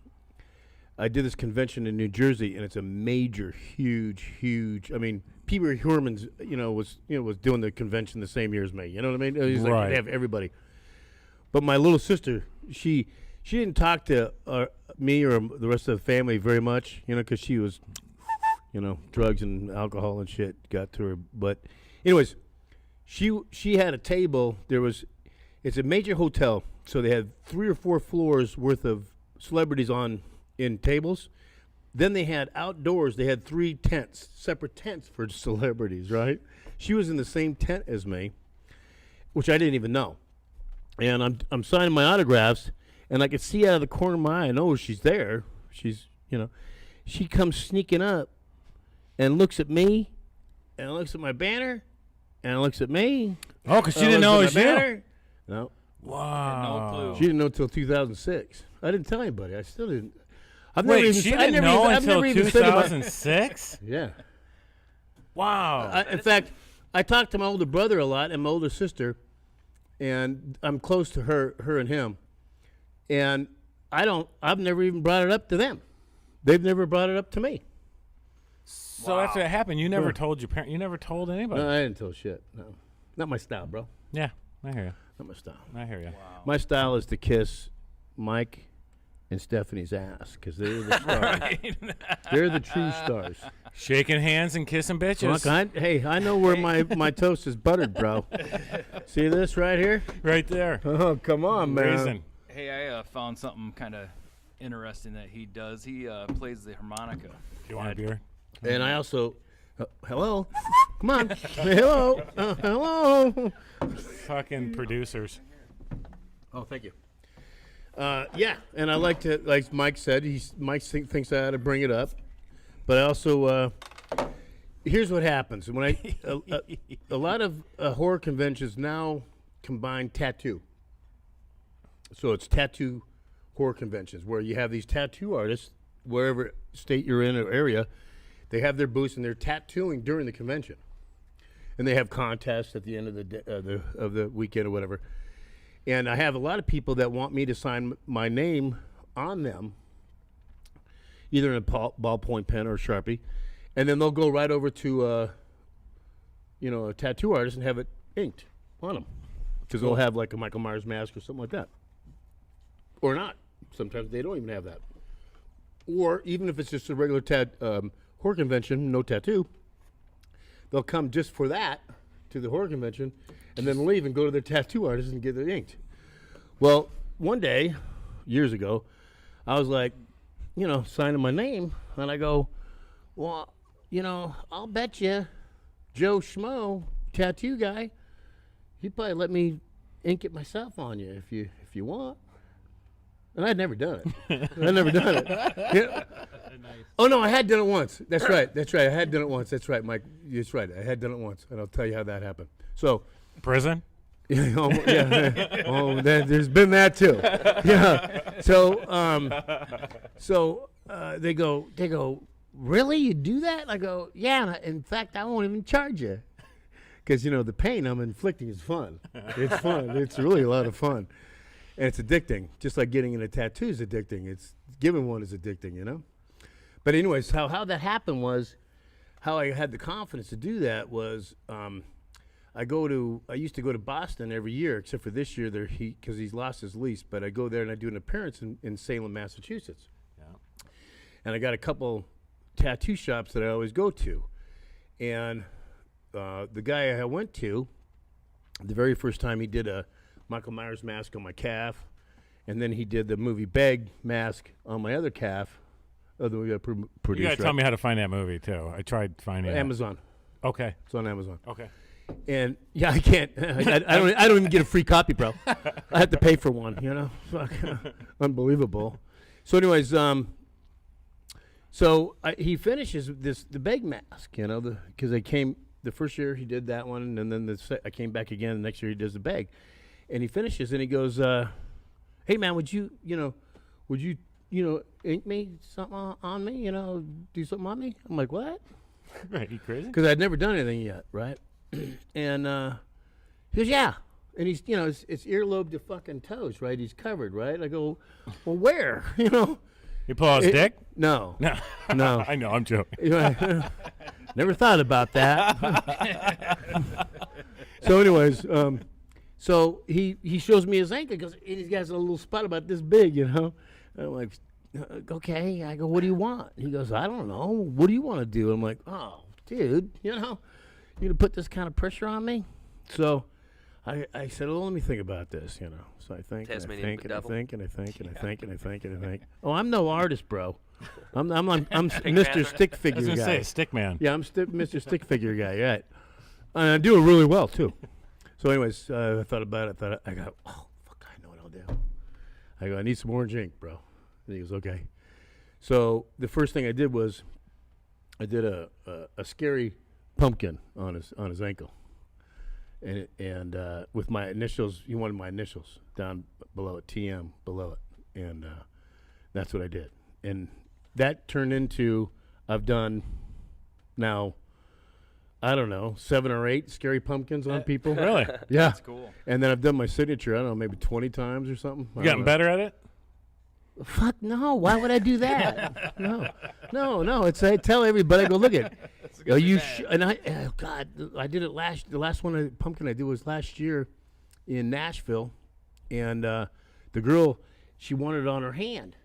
I did this convention in New Jersey, and it's a major, huge. I mean, Pee Wee Herman's, was doing the convention the same year as me. You know what I mean? He's like, Right. they have everybody. But my little sister, she didn't talk to me or the rest of the family very much, because she was, drugs and alcohol and shit got to her. But, anyways, she had a table. It's a major hotel, so they had 3 or 4 floors worth of celebrities in tables. Then they had outdoors. They had 3 tents, separate tents for celebrities. Right? She was in the same tent as me, which I didn't even know. And I'm signing my autographs, and I could see out of the corner of my eye, I know she's there. She's, she comes sneaking up and looks at me, and looks at my banner, and looks at me. Oh, because she and didn't know it looks was at my you. banner. No, Wow. No clue. she didn't know until 2006. I didn't tell anybody. I still didn't. I've Wait, never even, she I didn't never know even, I've until never even said to my- 2006? Yeah. Wow. In fact, I talked to my older brother a lot and my older sister, and I'm close to her and him. And I've never even brought it up to them. They've never brought it up to me. So after that happened, you never Sure. told your parents. You never told anybody. No, I didn't tell shit. No. Not my style, bro. Yeah, I hear you. Not my style. I hear you. My style is to kiss Mike and Stephanie's ass because they're the stars. They're the true stars. Shaking hands and kissing bitches. Look, I know where my toast is buttered, bro. See this right here? Right there. Oh, come on, man. Reason. Hey, I found something kind of interesting that he does. He plays the harmonica. You want a beer? And I also, hello, come on, hello, hello. Fucking producers. Oh, thank you. Yeah, and I like to, like Mike said, Mike thinks I ought to bring it up, but I also, here's what happens when a lot of horror conventions now combine tattoo. So it's tattoo horror conventions where you have these tattoo artists, wherever state you're in or area, they have their booths and they're tattooing during the convention, and they have contests at the end of the weekend or whatever. And I have a lot of people that want me to sign my name on them, either in a ballpoint pen or a Sharpie, and then they'll go right over to a tattoo artist and have it inked on them, because they'll have like a Michael Myers mask or something like that, or not. Sometimes they don't even have that, or even if it's just a regular horror convention, no tattoo, they'll come just for that to the horror convention and then leave and go to their tattoo artist and get it inked. Well, one day, years ago, I was like, signing my name. And I go, well, I'll bet you Joe Schmo, tattoo guy, he'd probably let me ink it myself on you if you want. And I'd never done it. Yeah. Oh, no, I had done it once. That's right. I had done it once. That's right, Mike. That's right. I had done it once, and I'll tell you how that happened. So, Prison? There's been that too. Yeah. So they go, really? You do that? I go, yeah. And in fact, I won't even charge you, because the pain I'm inflicting is fun. It's fun. It's really a lot of fun, and it's addicting. Just like getting in a tattoo is addicting. It's giving one is addicting. But anyways, how that happened was, how I had the confidence to do that was, I used to go to Boston every year, except for this year because he's lost his lease. But I go there and I do an appearance in Salem, Massachusetts. Yeah. And I got a couple tattoo shops that I always go to. And the guy I went to, the very first time, he did a Michael Myers mask on my calf, and then he did the movie Beg mask on my other calf. Although we got producer. You got to tell me how to find that movie too. I tried finding Amazon. it. Okay. It's on Amazon. Okay. And yeah, I can't. I don't even get a free copy, bro. I have to pay for one. Fuck, unbelievable. So, anyways, he finishes the Beg mask, because I came the first year he did that one, and then I came back again. The next year he does the Beg, and he finishes and he goes, "Hey man, would you ink me something on me? Do something on me?" I'm like, "What?" Right, you crazy? Because I'd never done anything yet, right? And he goes, "Yeah," and he's, it's earlobe to fucking toes, right? He's covered, right? I go, "Well, where?" You pull out his dick? No. No. I know, I'm joking. Never thought about that. So, anyways, so he shows me his ankle because he's got a little spot about this big, And I'm like, okay. I go, "What do you want?" He goes, "I don't know. What do you want to do?" I'm like, "Oh, dude, you gonna put this kind of pressure on me?" So I said, "Well, let me think about this." So I think, and I think, and I think, and I think, and I think, and I think, and I think. Oh, I'm no artist, bro. I'm Mr. Stick Figure guy. I was gonna say stick man. Yeah, I'm Mr. Stick Figure guy. Right. And I do it really well too. So, anyways, I thought about it. I go, "Oh, fuck, I know what I'll do." I go, "I need some orange ink, bro." And he goes, "Okay." So the first thing I did was I did a scary pumpkin on his ankle, and with my initials. He wanted my initials down below it, TM below it, and that's what I did. And that turned into, I've done now, I don't know, 7 or 8 scary pumpkins on people. Really? Yeah. That's cool. And then I've done my signature, I don't know, maybe 20 times or something. You gotten better at it? Fuck no! Why would I do that? No. It's I tell everybody. I go, look at. And God, I did it the last one pumpkin I did was last year in Nashville, and the girl, she wanted it on her hand,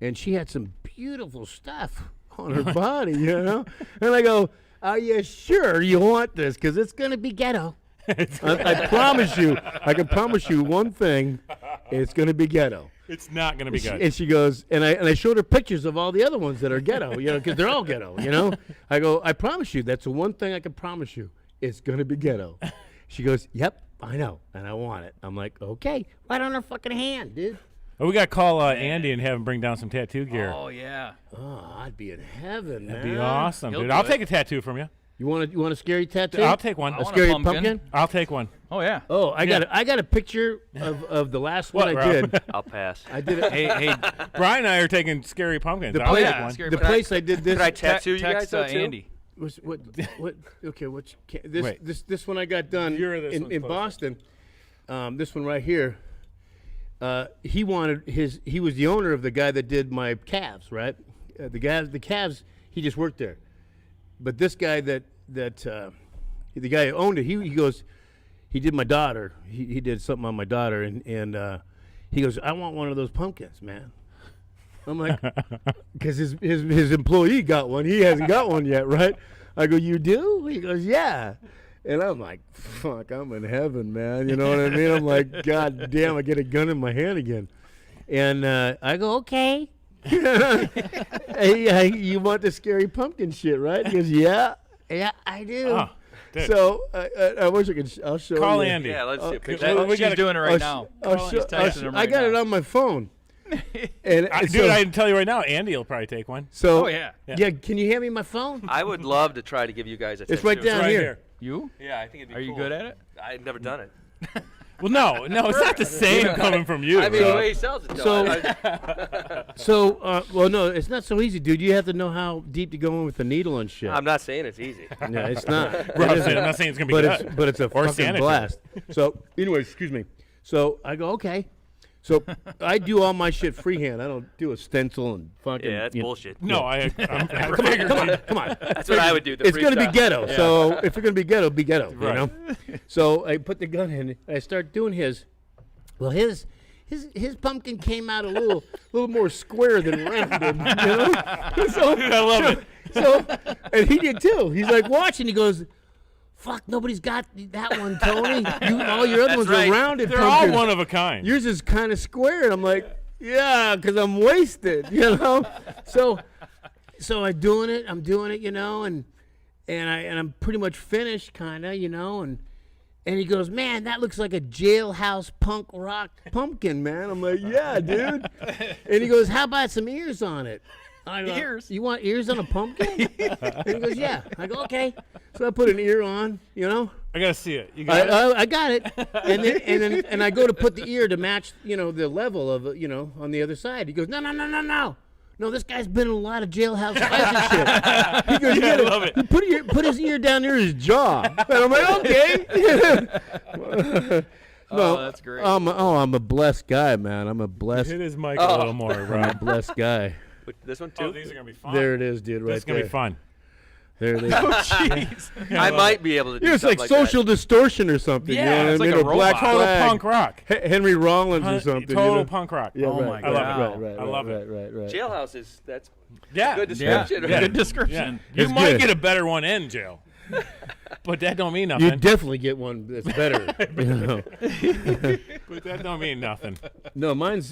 and she had some beautiful stuff on her body, And I go, "Are you sure you want this? Because it's gonna be ghetto." I promise you. I can promise you one thing: it's gonna be ghetto. It's not going to be good. And she goes, and I showed her pictures of all the other ones that are ghetto, because they're all ghetto, I go, "I promise you, that's the one thing I can promise you. It's going to be ghetto." She goes, "Yep, I know, and I want it." I'm like, "Okay, right on her fucking hand, dude." Well, we got to call Andy and have him bring down some tattoo gear. Oh, yeah. Oh, I'd be in heaven, man. That'd be awesome, He'll dude. do I'll it. take a tattoo from you. You want a scary tattoo? I'll take one. I A want scary a pumpkin. I'll take one. Oh, yeah. Oh, I got a picture of the last one I Rob? did. I'll pass. I did it. Hey, Brian and I are taking scary pumpkins. The I'll place- take one. scary The pumpkin. place I did this. Could I tattoo you guys Text though, too? Andy. What? Okay, Wait. this one I got done You're this one's in closer. Boston. This one right here. He wanted he was the owner of the guy that did my calves, right? The calves. He just worked there. But this guy the guy who owned it, he goes, he did my daughter. He did something on my daughter, and he goes, "I want one of those pumpkins, man." I'm like, because his employee got one. He hasn't got one yet, right? I go, "You do?" He goes, "Yeah." And I'm like, fuck, I'm in heaven, man. You know what I mean? I'm like, God damn, I get a gun in my hand again. And I go, "Okay, Hey, you want the scary pumpkin shit, right? He goes, yeah, I do. Oh, dude. So I wish I could. I'll show Call you. Andy. Yeah, let's see a picture. That, we she's gotta- doing it right now. She's texting him I right got it now. on my phone. And Dude, I can tell you right now, Andy will probably take one. so Oh, yeah. yeah. Can you hand me my phone? I would love to try to give you guys a It's tattoo. right down right here. You? Yeah, I think it'd be Are you cool. good at it? I've never done it. Well, no, it's not the same coming from you. I mean, bro. the way he sells it, So- though. Well, no, it's not so easy, dude. You have to know how deep to go in with the needle and shit. I'm not saying it's easy. No, it's not. Bro, It isn't. I'm not saying it's gonna be but good. it's a Or fucking sanitary. blast. So, anyway, excuse me. So I go, okay. So I do all my shit freehand. I don't do a stencil and fucking. Yeah, that's you know. bullshit. No, I figured. Come on. That's what I would do. It's gonna be freestyle. ghetto. So if you're gonna be ghetto, be ghetto. Right. You know. So I put the gun in. I start doing his. Well, his pumpkin came out a little more square than rounded. You know. So I love it. So and he did too. He's like watching. He goes, "Fuck, nobody's got that one, Tony. All your other ones right. are rounded. They're all pumpkins. one of a kind. Yours is kind of square." And I'm like, "Yeah, because I'm wasted." You know. So I'm doing it. You know, and I'm pretty much finished, kind of. You know, and he goes, "Man, that looks like a jailhouse punk rock pumpkin, man." I'm like, "Yeah, dude." And he goes, "How about some ears on it?" I go, Ears? You want ears on a pumpkin? And he goes, "Yeah." I go, "Okay." So I put an ear on, you know. I gotta see it. You got it? I got it. And I go to put the ear to match, you know, the level of, you know, on the other side. He goes, "No. No, this guy's been in a lot of jailhouse fights and shit." He goes, Yeah, I love it. Put his ear down near his jaw. And I'm like, "Okay." Oh, that's great. I'm a blessed guy, man. I'm a blessed Hit his mic a little more, Rob. blessed guy. But this one too. Oh, these are gonna be fun. There it is, dude. Right This is gonna there. be fun. There it is. Jeez. I might be able to do Yeah, it's like something social distortion or something. Yeah, you know it's what I like mean? a Or Black robot. Total Flag. punk rock. Henry Rollins or something. Total you know? punk rock. Yeah, Oh right, my right, God. right, I love it. right. that. Jailhouse is that's Yeah. good Yeah, description. Yeah. good Yeah. description. You It's might good. get a better one in jail, but that don't mean You nothing. definitely get one that's better. You know? But that don't mean nothing. No, mine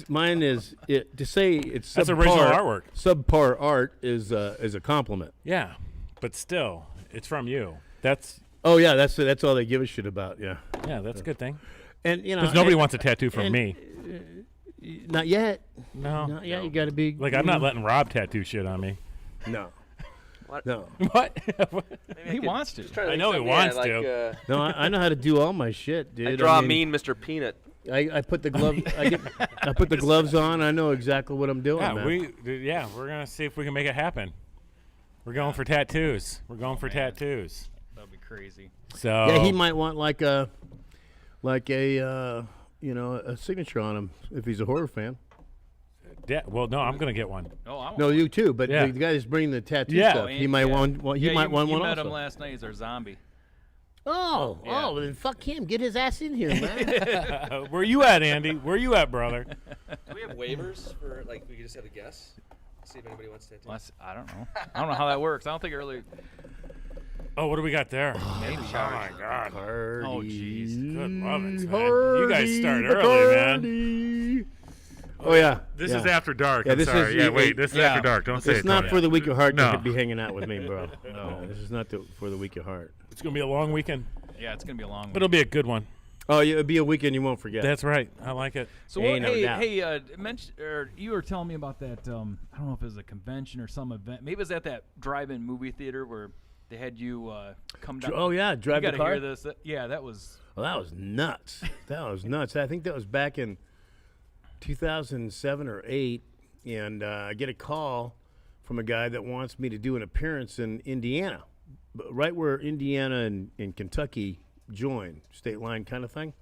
is to say it's That's subpar, original artwork. Subpar art is a compliment. Yeah, but still, it's from you. That's Oh yeah, that's all they give a shit about. Yeah, that's a good thing. and you know, Because nobody and- wants a tattoo from and- me. Not yet. No. Not yet. You got to be Like I'm not letting Rob tattoo shit on me. No. What? No. What? He wants to. I know he wants to. No, I know how to do all my shit, dude. I draw I a mean, mean Mr. Peanut. I put the glove. I put the gloves on. I know exactly what I'm doing. Yeah, man. we're gonna see if we can make it happen. We're going for tattoos. We're going for tattoos. That'd be crazy. So Yeah, he might want like a a signature on him if he's a horror fan. Yeah, well, no, I'm gonna get one. Oh, I want No, you too. But Yeah. the guy that's bringing the tattoo Yeah. stuff, he might want. He Yeah, might you, want you one met also. him last night. He's our zombie. Oh, Yeah. well, then fuck him. Get his ass in here, man. Where you at, Andy? Where you at, brother? Do we have waivers for like we can just have a guess? See if anybody wants to tattoo. Well, I don't know. I don't know how that works. I don't think it really. Oh, what do we got there? Maybe. Oh my God! Oh, jeez. Good lovins, man. You guys start early, man. Oh yeah. This yeah. is after dark. Yeah, I'm this sorry. is- Yeah, it- wait. This is yeah. after dark. Don't say It's it. not Tony. for the weak of heart No. to be hanging out with me, bro. No, this is not for the weak of heart. It's gonna be a long weekend, Yeah, it's gonna be a long but one. it'll be a good one. Oh, yeah, it'll be a weekend you won't forget. That's right. I like it. So Ain't no doubt. you were telling me about that. I don't know if it was a convention or some event. Maybe it was at that drive-in movie theater where they had you come down. Oh yeah, you drive got the to car. hear this. Yeah, that was. Well, that was nuts. That was nuts. I think that was back in 2007 or 8, and I get a call from a guy that wants me to do an appearance in Indiana, right where Indiana and Kentucky join, state line kind of thing.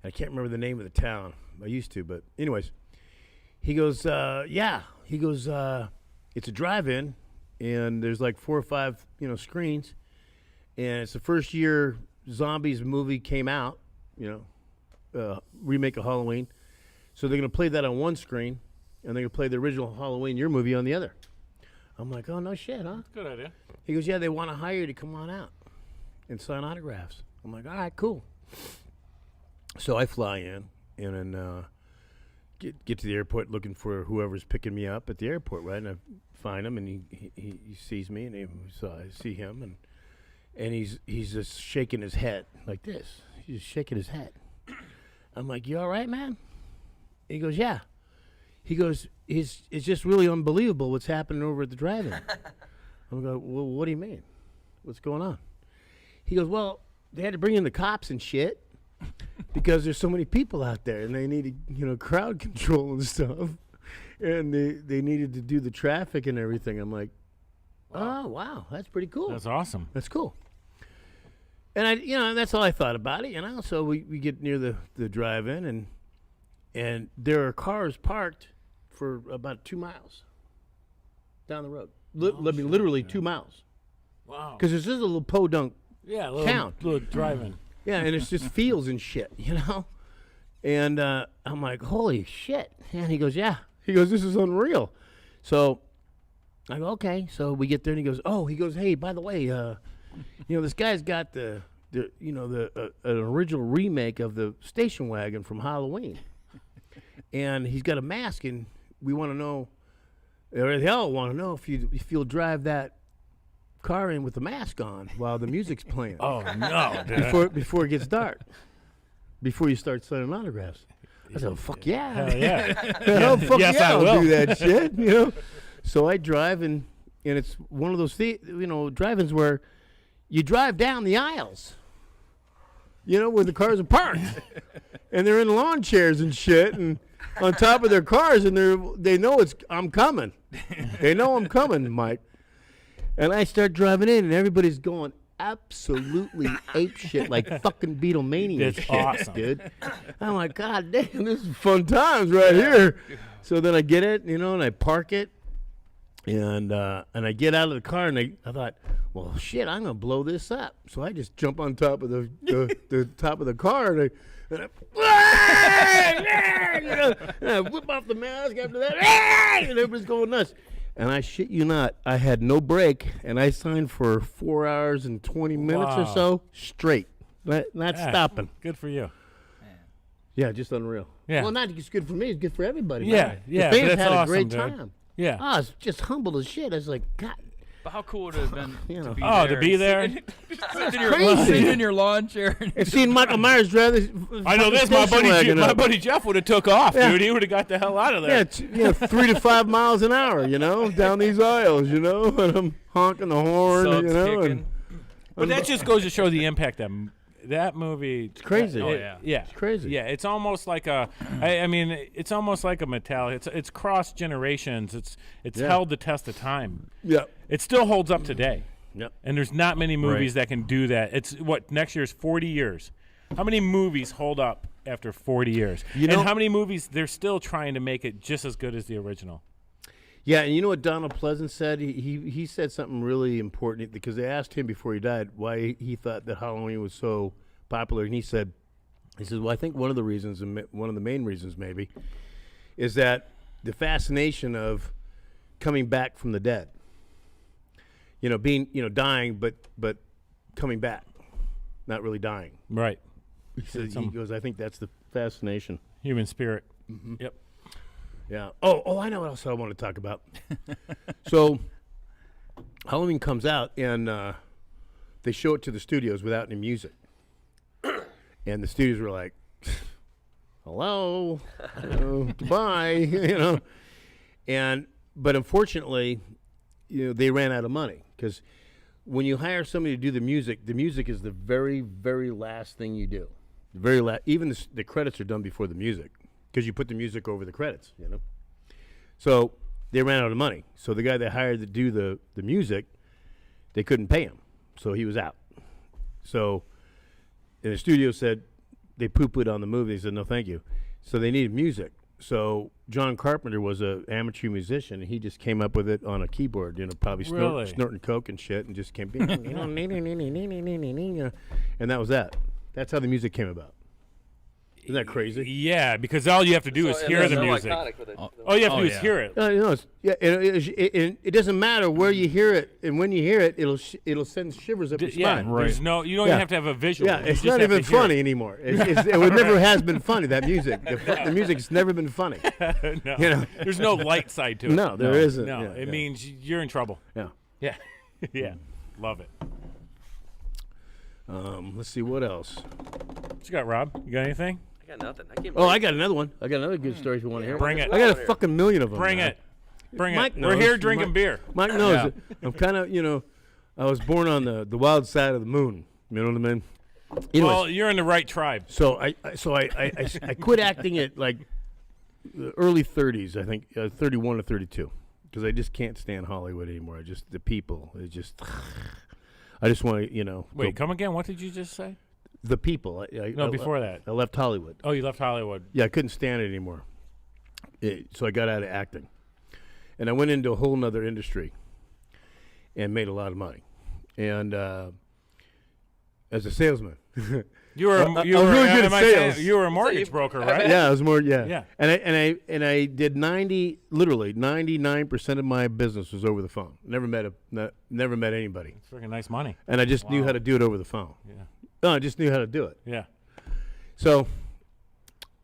I can't remember the name of the town. I used to, but anyways, he goes, yeah. He goes, it's a drive-in, and there's like 4 or 5, screens, and it's the first year Zombies movie came out, remake of Halloween. So they're going to play that on one screen, and they're going to play the original Halloween, your movie, on the other. I'm like, oh, no shit, huh? Good idea. He goes, yeah, they want to hire you to come on out and sign autographs. I'm like, all right, cool. So I fly in, and then get to the airport looking for whoever's picking me up at the airport, right? And I find him, and he sees me, and I see him, and he's just shaking his head like this. He's just shaking his head. I'm like, "You all right, man?" He goes, "Yeah." He goes, "It's just really unbelievable what's happening over at the drive-in." I'm going, "Well, what do you mean? What's going on?" He goes, "Well, they had to bring in the cops and shit because there's so many people out there, and they needed, crowd control and stuff, and they needed to do the traffic and everything." I'm like, "Oh, wow, that's pretty cool. That's awesome. That's cool." And that's all I thought about it, So we get near the drive-in, and there are cars parked for about 2 miles down the road. Literally 2 miles. Wow. Because this is a little podunk town. Little driving. Yeah, and it's just fields and shit, And I'm like, "Holy shit." And he goes, "Yeah." He goes, "This is unreal." So I go, "Okay." So we get there, and he goes, "Hey, by the way, this guy's got the an original remake of the station wagon from Halloween. And he's got a mask, and we want to know, or they all want to know if you'll drive that car in with the mask on while the music's playing." Oh no, dude. Before it gets dark, before you start signing autographs. I said, "Fuck yeah." Hell yeah. Fuck Yes, yeah, I I'll will. do that shit, So I drive, and it's one of those drive-ins where you drive down the aisles, where the cars are parked, and they're in lawn chairs and shit, and on top of their cars, and they know I'm coming. They know I'm coming, Mike. And I start driving in, and everybody's going absolutely ape shit, like fucking Beatlemania That's shit, awesome. dude. I'm like, "God damn, this is fun times right here." So then I get it, and I park it, and I get out of the car, and I thought, "Well, shit, I'm gonna blow this up." So I just jump on top of the top of the car, and I whip off the mask after that, and everybody's going nuts. And I shit you not, I had no break, and I signed for 4 hours and 20 minutes or Wow. so straight, not Yeah. stopping. Good for you. Yeah, just unreal. Yeah. Well, not just good for me; it's good for everybody. Yeah, man. yeah, The fans that's had a awesome, great dude. time. Yeah. I was just humbled as shit. I was like, "God, But how cool would it have been to be Oh, there? to be there? Sitting in your lawn chair. and seeing Michael Myers drive this." I know this. My buddy Jeff would have took off, Yeah. dude. He would have got the hell out of Yeah, there. 3 to 5 miles an hour, down these aisles, and I'm honking the horn, Subs and kicking. But that just goes to show the impact that movie. It's crazy. Oh, yeah. Yeah. It's crazy. Yeah, it's almost like it's almost like a Metallica. It's cross generations. It's Yeah. held the test of time. Yep. It still holds up today. Yep. And there's not many movies Right. that can do that. It's next year's 40 years. How many movies hold up after 40 years? You know- and how many movies they're still trying to make it just as good as the original? Yeah, and you know what Donald Pleasance said? He said something really important because they asked him before he died why he thought that Halloween was so popular, and he said, "Well, I think one of the reasons, and one of the main reasons maybe, is that the fascination of coming back from the dead. Being dying, but coming back, not really dying." Right. He goes, "I think that's the fascination." Human spirit. Mm-hmm. Yep. Yeah. Oh, I know what else I want to talk about. So, Halloween comes out, and they show it to the studios without any music. And the studios were like, "Hello, goodbye," But unfortunately, they ran out of money because when you hire somebody to do the music is the very, very last thing you do. The very last, even the credits are done before the music because you put the music over the credits. So they ran out of money. So the guy they hired to do the music, they couldn't pay him, so he was out. So. And the studio said they poo-pooed on the movie. They said, "No, thank you." So they needed music. So John Carpenter was an amateur musician, and he just came up with it on a keyboard, probably Really? snorting coke and shit, and just came, and that was that. That's how the music came about. Isn't that crazy? Yeah, because all you have to do is So- hear and the they're so music. iconic with it. All you have to Oh, do is yeah. hear it. It doesn't matter where you hear it, and when you hear it, it'll send shivers up your Yeah, spine. there's no. You don't even have to have a visual. Yeah, You it's just not have even to hear funny anymore. It never has been funny. That music, the music's never been funny. it. No, You know? there's no light side to it. No, there isn't. No, Yeah, it yeah. means you're in trouble. Yeah. Yeah, yeah, love it. Let's see what else. What you got, Rob? You got anything? I got nothing. I came. Oh, I got another one. I got another good story if you want to hear. Bring it. I got a fucking million of them. Bring man. it. Bring Mike it. knows. We're here drinking beer. Mike knows. I'm kind of, I was born on the wild side of the moon. You know what I mean? Anyways, Well, you're in the right tribe. so I quit acting at like the early 30s, I think, 31 or 32, because I just can't stand Hollywood anymore. The people. I just want to, Wait, go- come again. What did you just say? the people. No, before that. I left Hollywood. Oh, you left Hollywood. Yeah, I couldn't stand it anymore. So I got out of acting. And I went into a whole nother industry and made a lot of money. And as a salesman. You were. I was You were really good at am I saying- sales. You were a mortgage broker, right? Yeah, I was more, yeah. Yeah. And I did 99% of my business was over the phone. Never met anybody. It's freaking nice money. And I just knew how to do it over the phone. Yeah. No, I just knew how to do it. Yeah. So,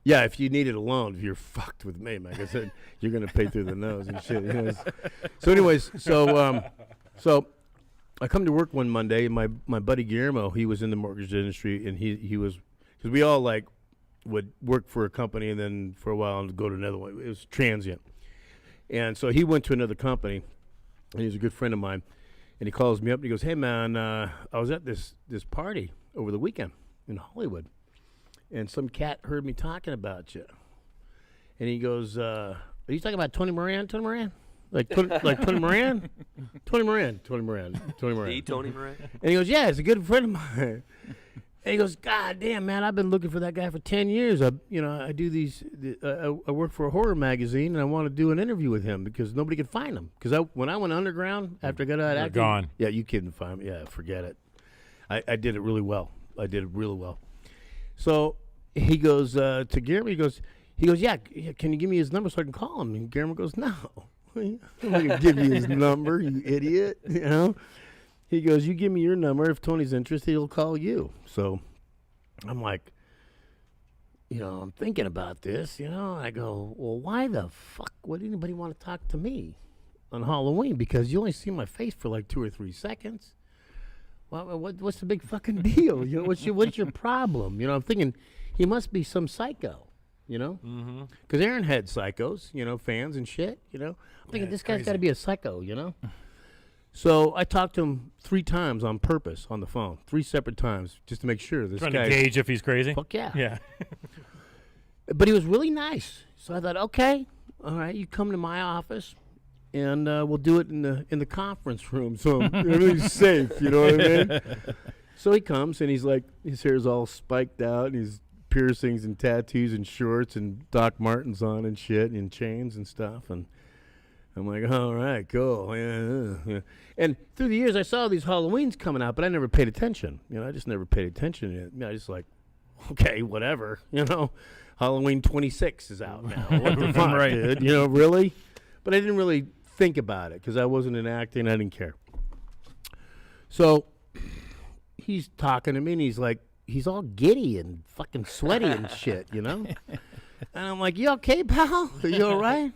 yeah, if you needed a loan, if you're fucked with me, like I said, you're gonna pay through the nose and shit. So, anyways, so I come to work one Monday, and my buddy Guillermo, he was in the mortgage industry, and he was, because we all like would work for a company and then for a while and go to another one. It was transient, and so he went to another company, and he's a good friend of mine, and he calls me up and he goes, "Hey man, I was at this party over the weekend in Hollywood, and some cat heard me talking about you." And he goes, "Are you talking about Tony Moran? Tony Moran? Like Tony Moran? Tony Moran? Tony Moran? Tony Moran?" The Tony Moran. And he goes, "Yeah, it's a good friend of mine." And he goes, "God damn, man, I've been looking for that guy for 10 years. I do these. I work for a horror magazine, and I want to do an interview with him because nobody could find him. Because when I went underground after I got out of You're acting, gone. yeah, you couldn't find me. Yeah, forget it. I did it really well. I did it really well. So he goes to Guillermo. He goes, yeah. Can you give me his number so I can call him? And Guillermo goes, "No, I'm not gonna give you his number, you idiot." He goes, "You give me your number. If Tony's interested, he'll call you." So I'm like, I'm thinking about this. I go, "Well, why the fuck would anybody want to talk to me on Halloween? Because you only see my face for like 2 or 3 seconds. What's the big fucking deal? What's your problem?" I'm thinking he must be some psycho. Mm-hmm. Because Aaron had psychos, fans and shit. I'm thinking this guy's got to be a psycho. So I talked to him 3 times on purpose on the phone, 3 separate times, just to make sure this Trying guy. to gauge if he's crazy. Fuck yeah. Yeah. But he was really nice. So I thought, okay, all right, you come to my office, and we'll do it in the conference room, so everything's safe. You know what I mean? So he comes, and he's like, his hair's all spiked out, and he's piercings and tattoos and shorts and Doc Martens on and shit and chains and stuff, and I'm like, all right, cool. Yeah. And through the years, I saw these Halloweens coming out, but I never paid attention. I just never paid attention. I just like, okay, whatever. Halloween 26 is out now. What the fuck, Right. dude? Really? But I didn't really think about it because I wasn't in acting. I didn't care. So he's talking to me, and he's all giddy and fucking sweaty and shit, And I'm like, "You okay, pal? Are you all right?"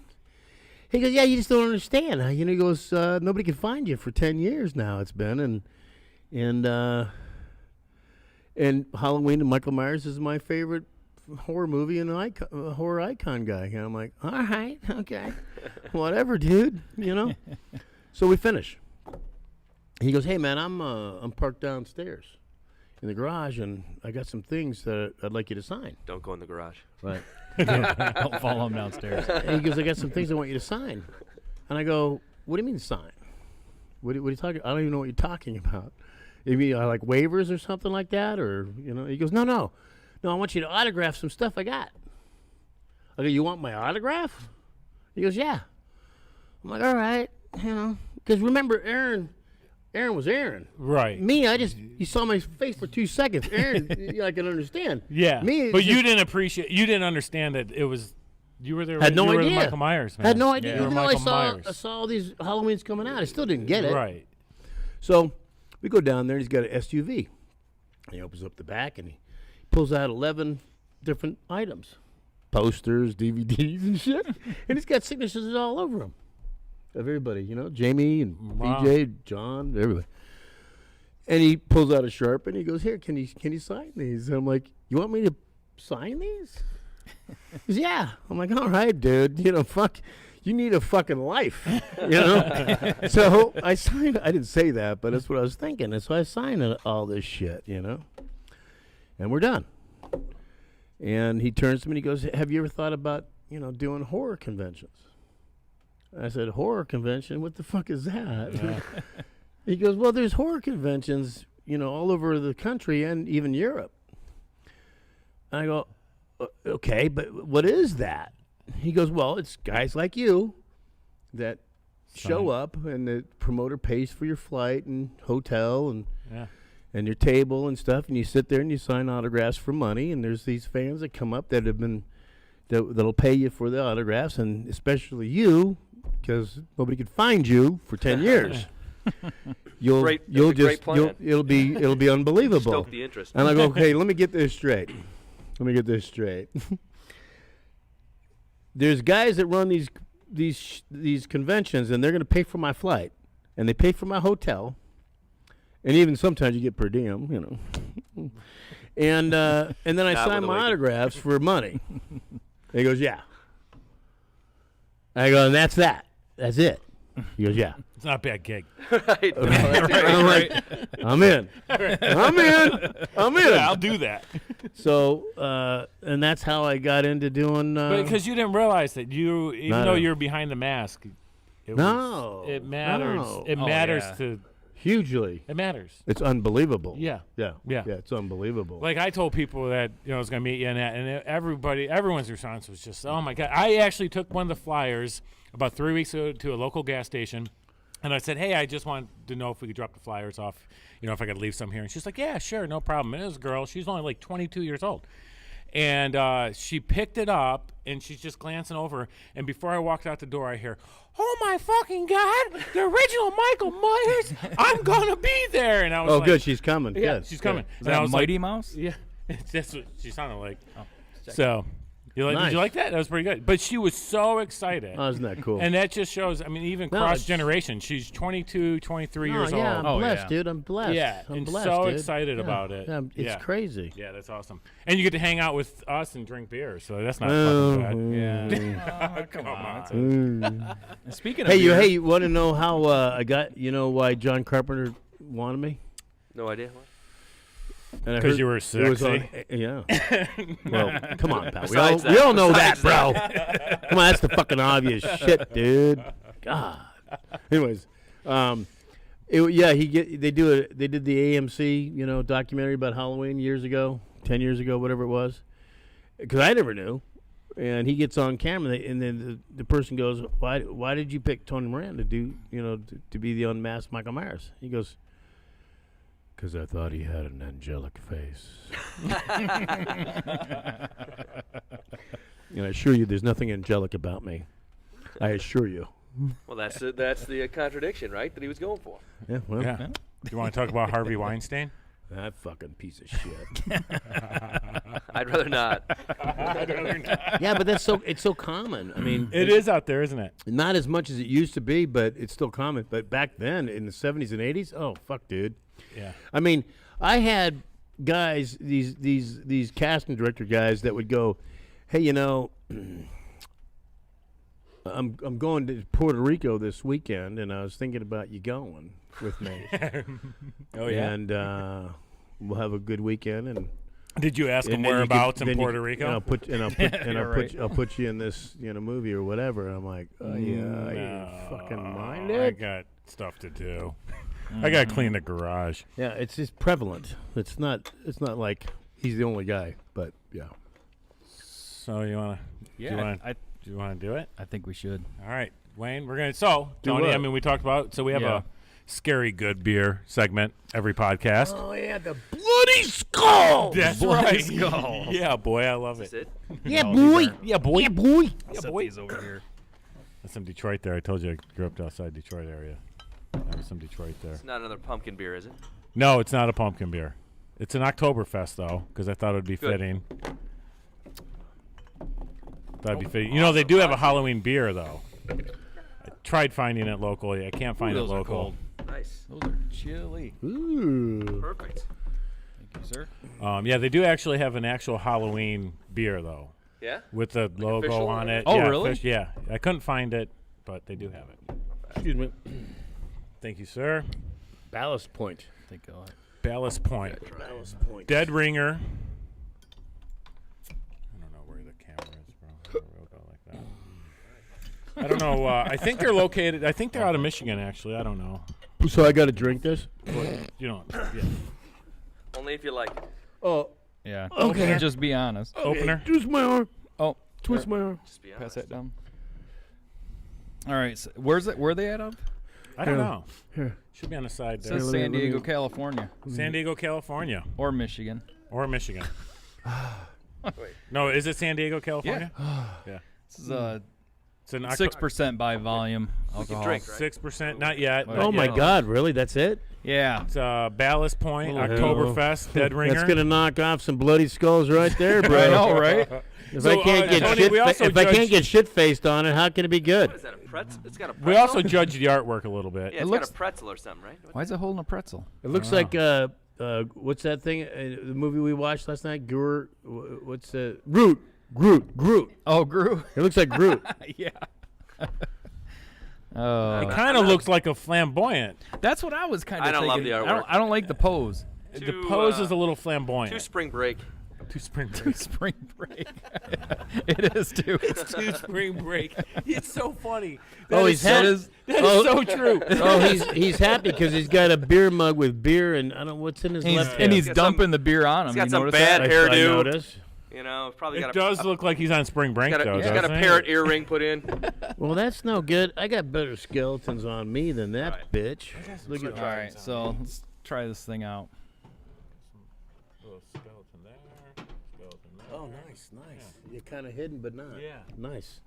He goes, "Yeah, you just don't understand." He goes, "Nobody can find you for 10 years now. It's been and Halloween and Michael Myers is my favorite horror movie and horror icon guy." And I'm like, "All right, okay, whatever, dude." So we finish. He goes, "Hey, man, I'm parked downstairs in the garage, and I got some things that I'd like you to sign." Don't go in the garage. Right. Don't follow him downstairs. And he goes, "I got some things I want you to sign." And I go, "What do you mean sign? What are you talking? I don't even know what you're talking about. You mean like waivers or something like that, or He goes, No. I want you to autograph some stuff I got." I go, "You want my autograph?" He goes, "Yeah." I'm like, "All right, because remember, Aaron Aaron was Aaron. Right. Me, you saw my face for 2 seconds. Aaron, I can understand. Yeah. Me, but you didn't understand that it was. You were there. Had no you were idea. the Michael Myers, man. Had no idea. You were Even though Michael I Myers. saw all these Halloweens coming out, I still didn't get it. Right. So we go down there, and he's got an SUV. He opens up the back, and he pulls out 11 different items. Posters, DVDs, and shit. And he's got signatures all over them. Of everybody, Jamie and BJ, John, everybody. And he pulls out a Sharp, and he goes, here, can you sign these? And I'm like, you want me to sign these? He goes, yeah. I'm like, all right, dude. Fuck. You need a fucking life, So I signed. I didn't say that, but that's what I was thinking. And so I signed all this shit, And we're done. And he turns to me and he goes, have you ever thought about, doing horror conventions? I said, horror convention? What the fuck is that? Yeah. He goes, well, there's horror conventions, all over the country and even Europe. And I go, okay, but what is that? He goes, well, it's guys like you that show up and the promoter pays for your flight and hotel and your table and stuff, and you sit there and you sign autographs for money, and there's these fans that come up that'll pay you for the autographs, and especially you, because nobody could find you for 10 years. It'll be unbelievable. Stoke the interest. And I go, okay, let me get this straight. There's guys that run these conventions, and they're going to pay for my flight, and they pay for my hotel, and even sometimes you get per diem, and then I sign my autographs for money. He goes, yeah. I go, and that's that. That's it. He goes, yeah. It's not a bad gig. Right. I'm like, I'm in. Yeah, I'll do that. So, and that's how I got into doing. But because you didn't realize that even though you were behind the mask, it matters. No. It matters to hugely. It matters. It's unbelievable. Yeah. It's unbelievable. Like I told people that I was going to meet you, and everyone's response was just, "Oh my god!" I actually took one of the flyers about 3 weeks ago to a local gas station. And I said, hey, I just wanted to know if we could drop the flyers off, if I could leave some here. And she's like, yeah, sure, no problem. And it was a girl. She's only like 22 years old. And she picked it up, and she's just glancing over. And before I walked out the door, I hear, oh, my fucking God, the original Michael Myers, I'm going to be there. And I was good, she's coming. Yeah, good. She's coming. Is that Mighty Mouse? Yeah, that's what she sounded like. Oh, so... Did Nice. you like that? That was pretty good. But she was so excited. Oh, isn't that cool? And that just shows, even cross-generation. She's 22, 23 years old. I'm blessed, dude. I'm blessed. Yeah, I'm and blessed, so dude. excited about it. Yeah, it's crazy. Yeah, that's awesome. And you get to hang out with us and drink beer, so that's not fucking bad. Yeah. Come on. Speaking of beer, Hey, you want to know how I got, why John Carpenter wanted me? No idea. Because you were It was on, sexy. yeah. Well, come on, pal. Besides We all know besides that, bro. Come on, that's the fucking obvious shit, dude. God. Anyways, they did the AMC, documentary about Halloween years ago, 10 years ago, whatever it was. Because I never knew. And he gets on camera, and then the person goes, "Why did you pick Tony Moran to do, to be the unmasked Michael Myers?" He goes, because I thought he had an angelic face. And I assure you, there's nothing angelic about me. I assure you. Well, that's the contradiction, right? That he was going for. Yeah. Well, Yeah. Do you want to talk about Harvey Weinstein? that fucking piece of shit. I'd rather not. Yeah, but it's so common. I mean, It is out there, isn't it? not as much as it used to be, but it's still common. But back then, in the 70s and 80s, oh fuck, dude. Yeah. I mean, I had guys, these casting director guys that would go, "Hey, I'm going to Puerto Rico this weekend, and I was thinking about you going with me." Oh, yeah. And we'll have a good weekend. And Did you ask him then you whereabouts can- in then you Puerto can- Rico? I'll put you in this movie or whatever. And I'm like, oh yeah, you fucking I minded. got stuff to do. I got to clean the garage. Yeah, it's just prevalent. It's not like he's the only guy, but yeah. So you want to? yeah, Do you want to do it? I think we should. All right, Wayne. We're gonna. So Do Tony, what? I mean, we talked about. So we have Yeah. a scary good beer segment every podcast. Oh yeah, the Bloody Skull. That's Bloody right. Skull. Yeah, boy, I love Is it. it? Yeah, No, boy. these aren't. Yeah, boy. Yeah, boy. Yeah, Set boy. these over here. That's some Detroit there. I told you I grew up outside Detroit area. That was some Detroit there. It's not another pumpkin beer, is it? No, it's not a pumpkin beer. It's an Oktoberfest, though, because I thought it would be Good. fitting. That'd be fitting. You know, they do have a Halloween beer, though. I tried finding it locally. I can't find it those are local. cold. Nice. Those are chilly. Ooh. Perfect. Thank you, sir. Yeah, they do actually have an actual Halloween beer, though, Yeah? with the logo official on it. Oh, yeah, really? Yeah. I couldn't find it, but they do have it. Excuse me. Thank you, sir. Ballast Point. I think Ballast Point. Ballast Point. Dead Ringer. I don't know where the camera is, bro. We'll go like that. I don't know. I think they're located. I think they're out of Michigan, actually. I don't know. So I got to drink this? You know, yeah. Only if you like it. Oh, yeah. Okay. Just be honest. Opener. twist my arm. Oh, Twist my arm. Just be pass honest. that down. All right. So where's it? Where are they out of? I don't know. Here. Should be on the side It there. says let me- San let me- Diego, California, San Diego, California, or Michigan. or Michigan. Wait. No, is it San Diego, California? Yeah. This is It's an 6% by volume alcohol. drink, right? 6%. Not yet. Well, not Oh my yet. God! Really? That's it? Yeah. It's Ballast Point, Oh, Oktoberfest, Dead Ringer. That's gonna knock off some bloody skulls right there, bro. I know, right? If So, I can't get Tony, shit, we also if I can't judge- get shit faced on it, how can it be good? What is that, a pretzel? It's got a pretzel? We also judge the artwork a little bit. Yeah, it's looks- got a pretzel or something, right? Why is it holding a pretzel? It looks like what's that thing? The movie we watched last night? What's Groot? Groot. Oh, Gru. It looks like Groot. Yeah. It Oh, kind of looks like a flamboyant. that's what I was kind of I don't thinking. love the artwork. I don't like the pose. The Too, pose is a little Too flamboyant. spring break. Too spring Too break. spring break. It is too. Too spring break. It's so funny. Oh, he's That happy. is. That is so true. Oh, he's happy because he's got a beer mug with beer and I don't know what's in his left And hand. he's got dumping some- the beer on him. got You some notice bad that? hair. I hairdo. noticed. You know, probably It got does look like he's on spring break, got a, though, he's got a doesn't parrot earring put in. Well, that's no good. I got better skeletons on me than that Right. bitch. Look at All right, so let's try this thing out. Little skeleton there. Skeleton there. Oh, nice. You're kind of hidden, but not. Yeah. Nice.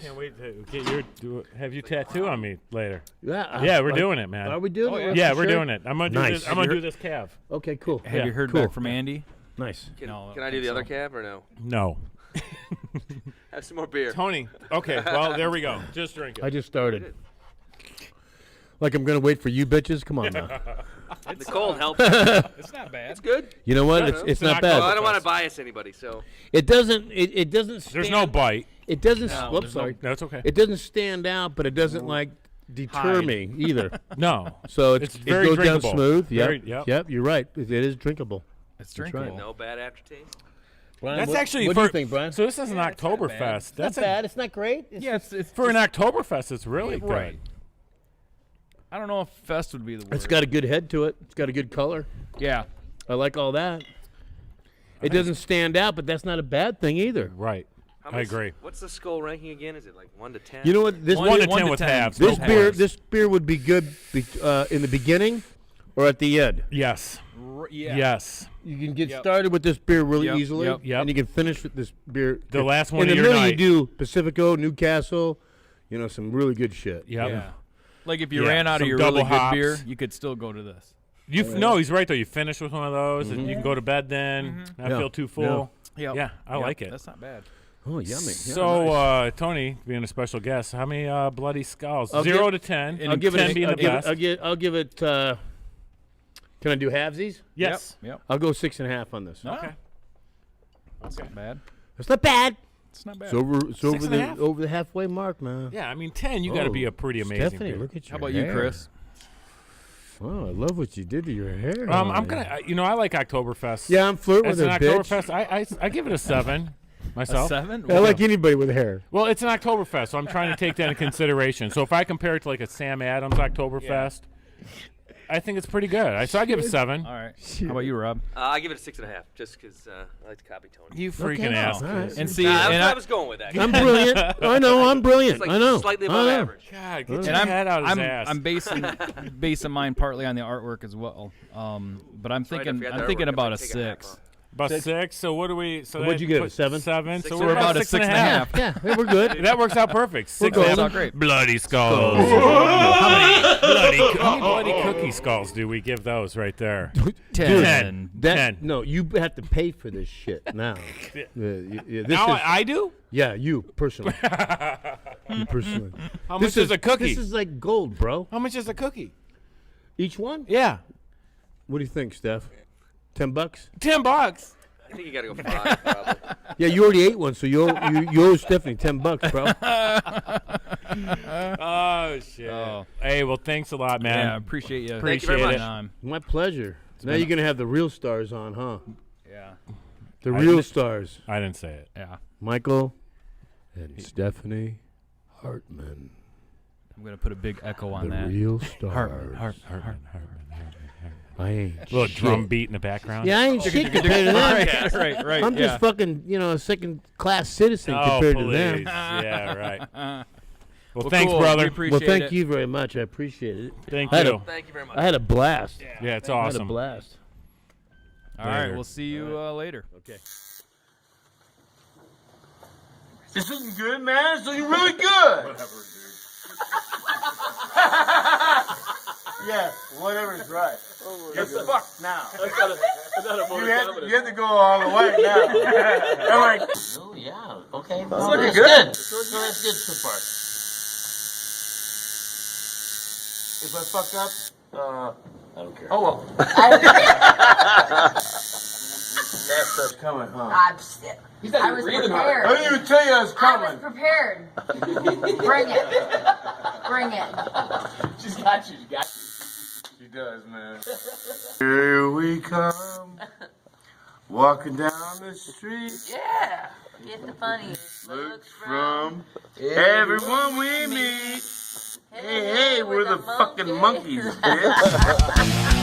Can't wait to get have you tattoo on me later. Yeah, Yeah, we're doing it, man. Are we doing it? Yeah, For we're sure? doing it. I'm gonna do Nice. this. I'm gonna do this calf. Okay, cool. Have Yeah, you heard cool. back from Andy? Nice. Can, No, can I I do think the other so. cab or no? No, Have some more beer. Tony. Okay, well there we go. Just drink it. I just started. Like I'm gonna wait for you bitches? Come on now. The cold helps. It's not bad. It's good. You know what? Yeah, It's it's an not Well, I bad. don't want to bias anybody, so It doesn't. It doesn't. Stand, There's no bite. It doesn't. No, Whoops, there's no- sorry. That's okay. It doesn't stand out, but it doesn't like deter Hide. me either. No. So It's it very goes drinkable. down smooth. Yep. Very- yep. You're right. It is drinkable. It's right. drinkable. no bad aftertaste. Brian, That's what, actually What for, do you think, Brian? So this is an Yeah, it's not bad. Oktoberfest. It's That's not bad. It's not great. It's Yeah, it's for an Oktoberfest. It's really good. right. I don't know if fest would be the word. It's got a good head to it. It's got a good color. Yeah. I like all that. It doesn't stand out, but that's not a bad thing either. Right. How I many- agree. What's the skull ranking again? Is it like 1 to 10? You know what? This 1 to one 10 to with 10. halves. this no beer quarters. this beer would be good in the beginning or at the end. Yes. Yeah. Yes. You can get Yep. started with this beer really Yep, easily, yep. and you can finish with this beer. The last one in of the your middle, night. you do Pacifico, Newcastle, some really good shit. Yep. Yeah. Like if you Yeah, ran out of some your double really hops. good beer, you could still go to this. No, he's right though. You finish with one of those, and you can go to bed then. Not Yeah. feel too full. Yep. Yeah, I like it. That's not bad. Oh, yummy. So, nice. Tony, being a special guest, how many bloody skulls? I'll 0 give- to 10. I'll give 10 it. being I'll the give best. it. I'll give it. Can I do halvesies? Yes. Yep. I'll go 6.5 on this. No. Okay. That's not bad. It's not bad. It's not bad. It's over. It's over the 6.5? over the halfway mark, man. Yeah, I mean 10. You got to be a pretty amazing. Stephanie, beer. look at you. How about you, Chris? Oh, I love what you did to your hair. I'm gonna. I like Oktoberfest. Yeah, I'm flirting As with an it, bitch. Oktoberfest, I give it a 7 A myself. 7? I like anybody with hair. Well, it's an Oktoberfest, so I'm trying to take that into consideration. So if I compare it to like a Sam Adams Oktoberfest, I think it's pretty good. So I give it 7. All right. How about you, Rob? I give it a 6.5, just because I like to copy Tony. You freaking ass. All right. And see, That's and what I was going with that. I'm brilliant. I know, I'm brilliant. It's like I know. slightly I above know. average. God, get and your head out of his ass. I'm basing mine partly on the artwork as well. But I'm Right, I thinking forgot I'm the thinking artwork. about a Take a half 6. off. About 6. So what do we? So what'd that you give it, put 7? 7. Six So and we're a about half. 6 and a half. Yeah, we're good. That works out perfect. 6 golden. and a half. Great. Bloody skulls. How many bloody cookie skulls do we give those right there? 10. That, 10. No, you have to pay for this shit now. This Now is, I do? yeah, you personally. You personally. How This much is a cookie? This is like gold, bro. How much is a cookie? Each one? Yeah. What do you think, Steph? $10? $10. I think you gotta go 5, probably. Yeah, you already ate one, so you owe Stephanie $10, bro. Oh shit. Oh. Hey, well, thanks a lot, man. Yeah, appreciate you. Thank you very Appreciate much. it. My pleasure. Now you're gonna have the real stars on, huh? Yeah. The I real didn't- stars. I didn't say it. Yeah. Michael and Stephanie Hartman. I'm gonna put a big echo on The that. real stars. Hartman. I ain't Little shit. drum beat in the background. Yeah, I ain't shit compared to them. right. I'm yeah. just fucking, a second-class citizen Oh, compared to please. them. Yeah, right. Well, Well, thanks, cool. brother. We appreciate Well, thank it. you very much. I appreciate it. Thank I had you. a- Thank you very much. I had a blast. Yeah, it's I had a awesome. blast. All right. Later. We'll see you later. Okay. It's looking good, man. It's looking really good. Whatever, dude. Yeah, whatever's right. You're fucked now. You have to go all the way now. I'm like, Oh, yeah. Okay. it's Well, looking that's good. No, that's good so far. If I fuck up, I don't care. oh well. That stuff's coming, huh? I was prepared. I didn't even tell you I was I was coming. prepared. Bring it. Bring it. She's got you. She got you. She does, man. Here we come, walking down the street. Yeah. Get the funniest Looks from everyone we meet. Hey, we're the fucking monkeys, bitch.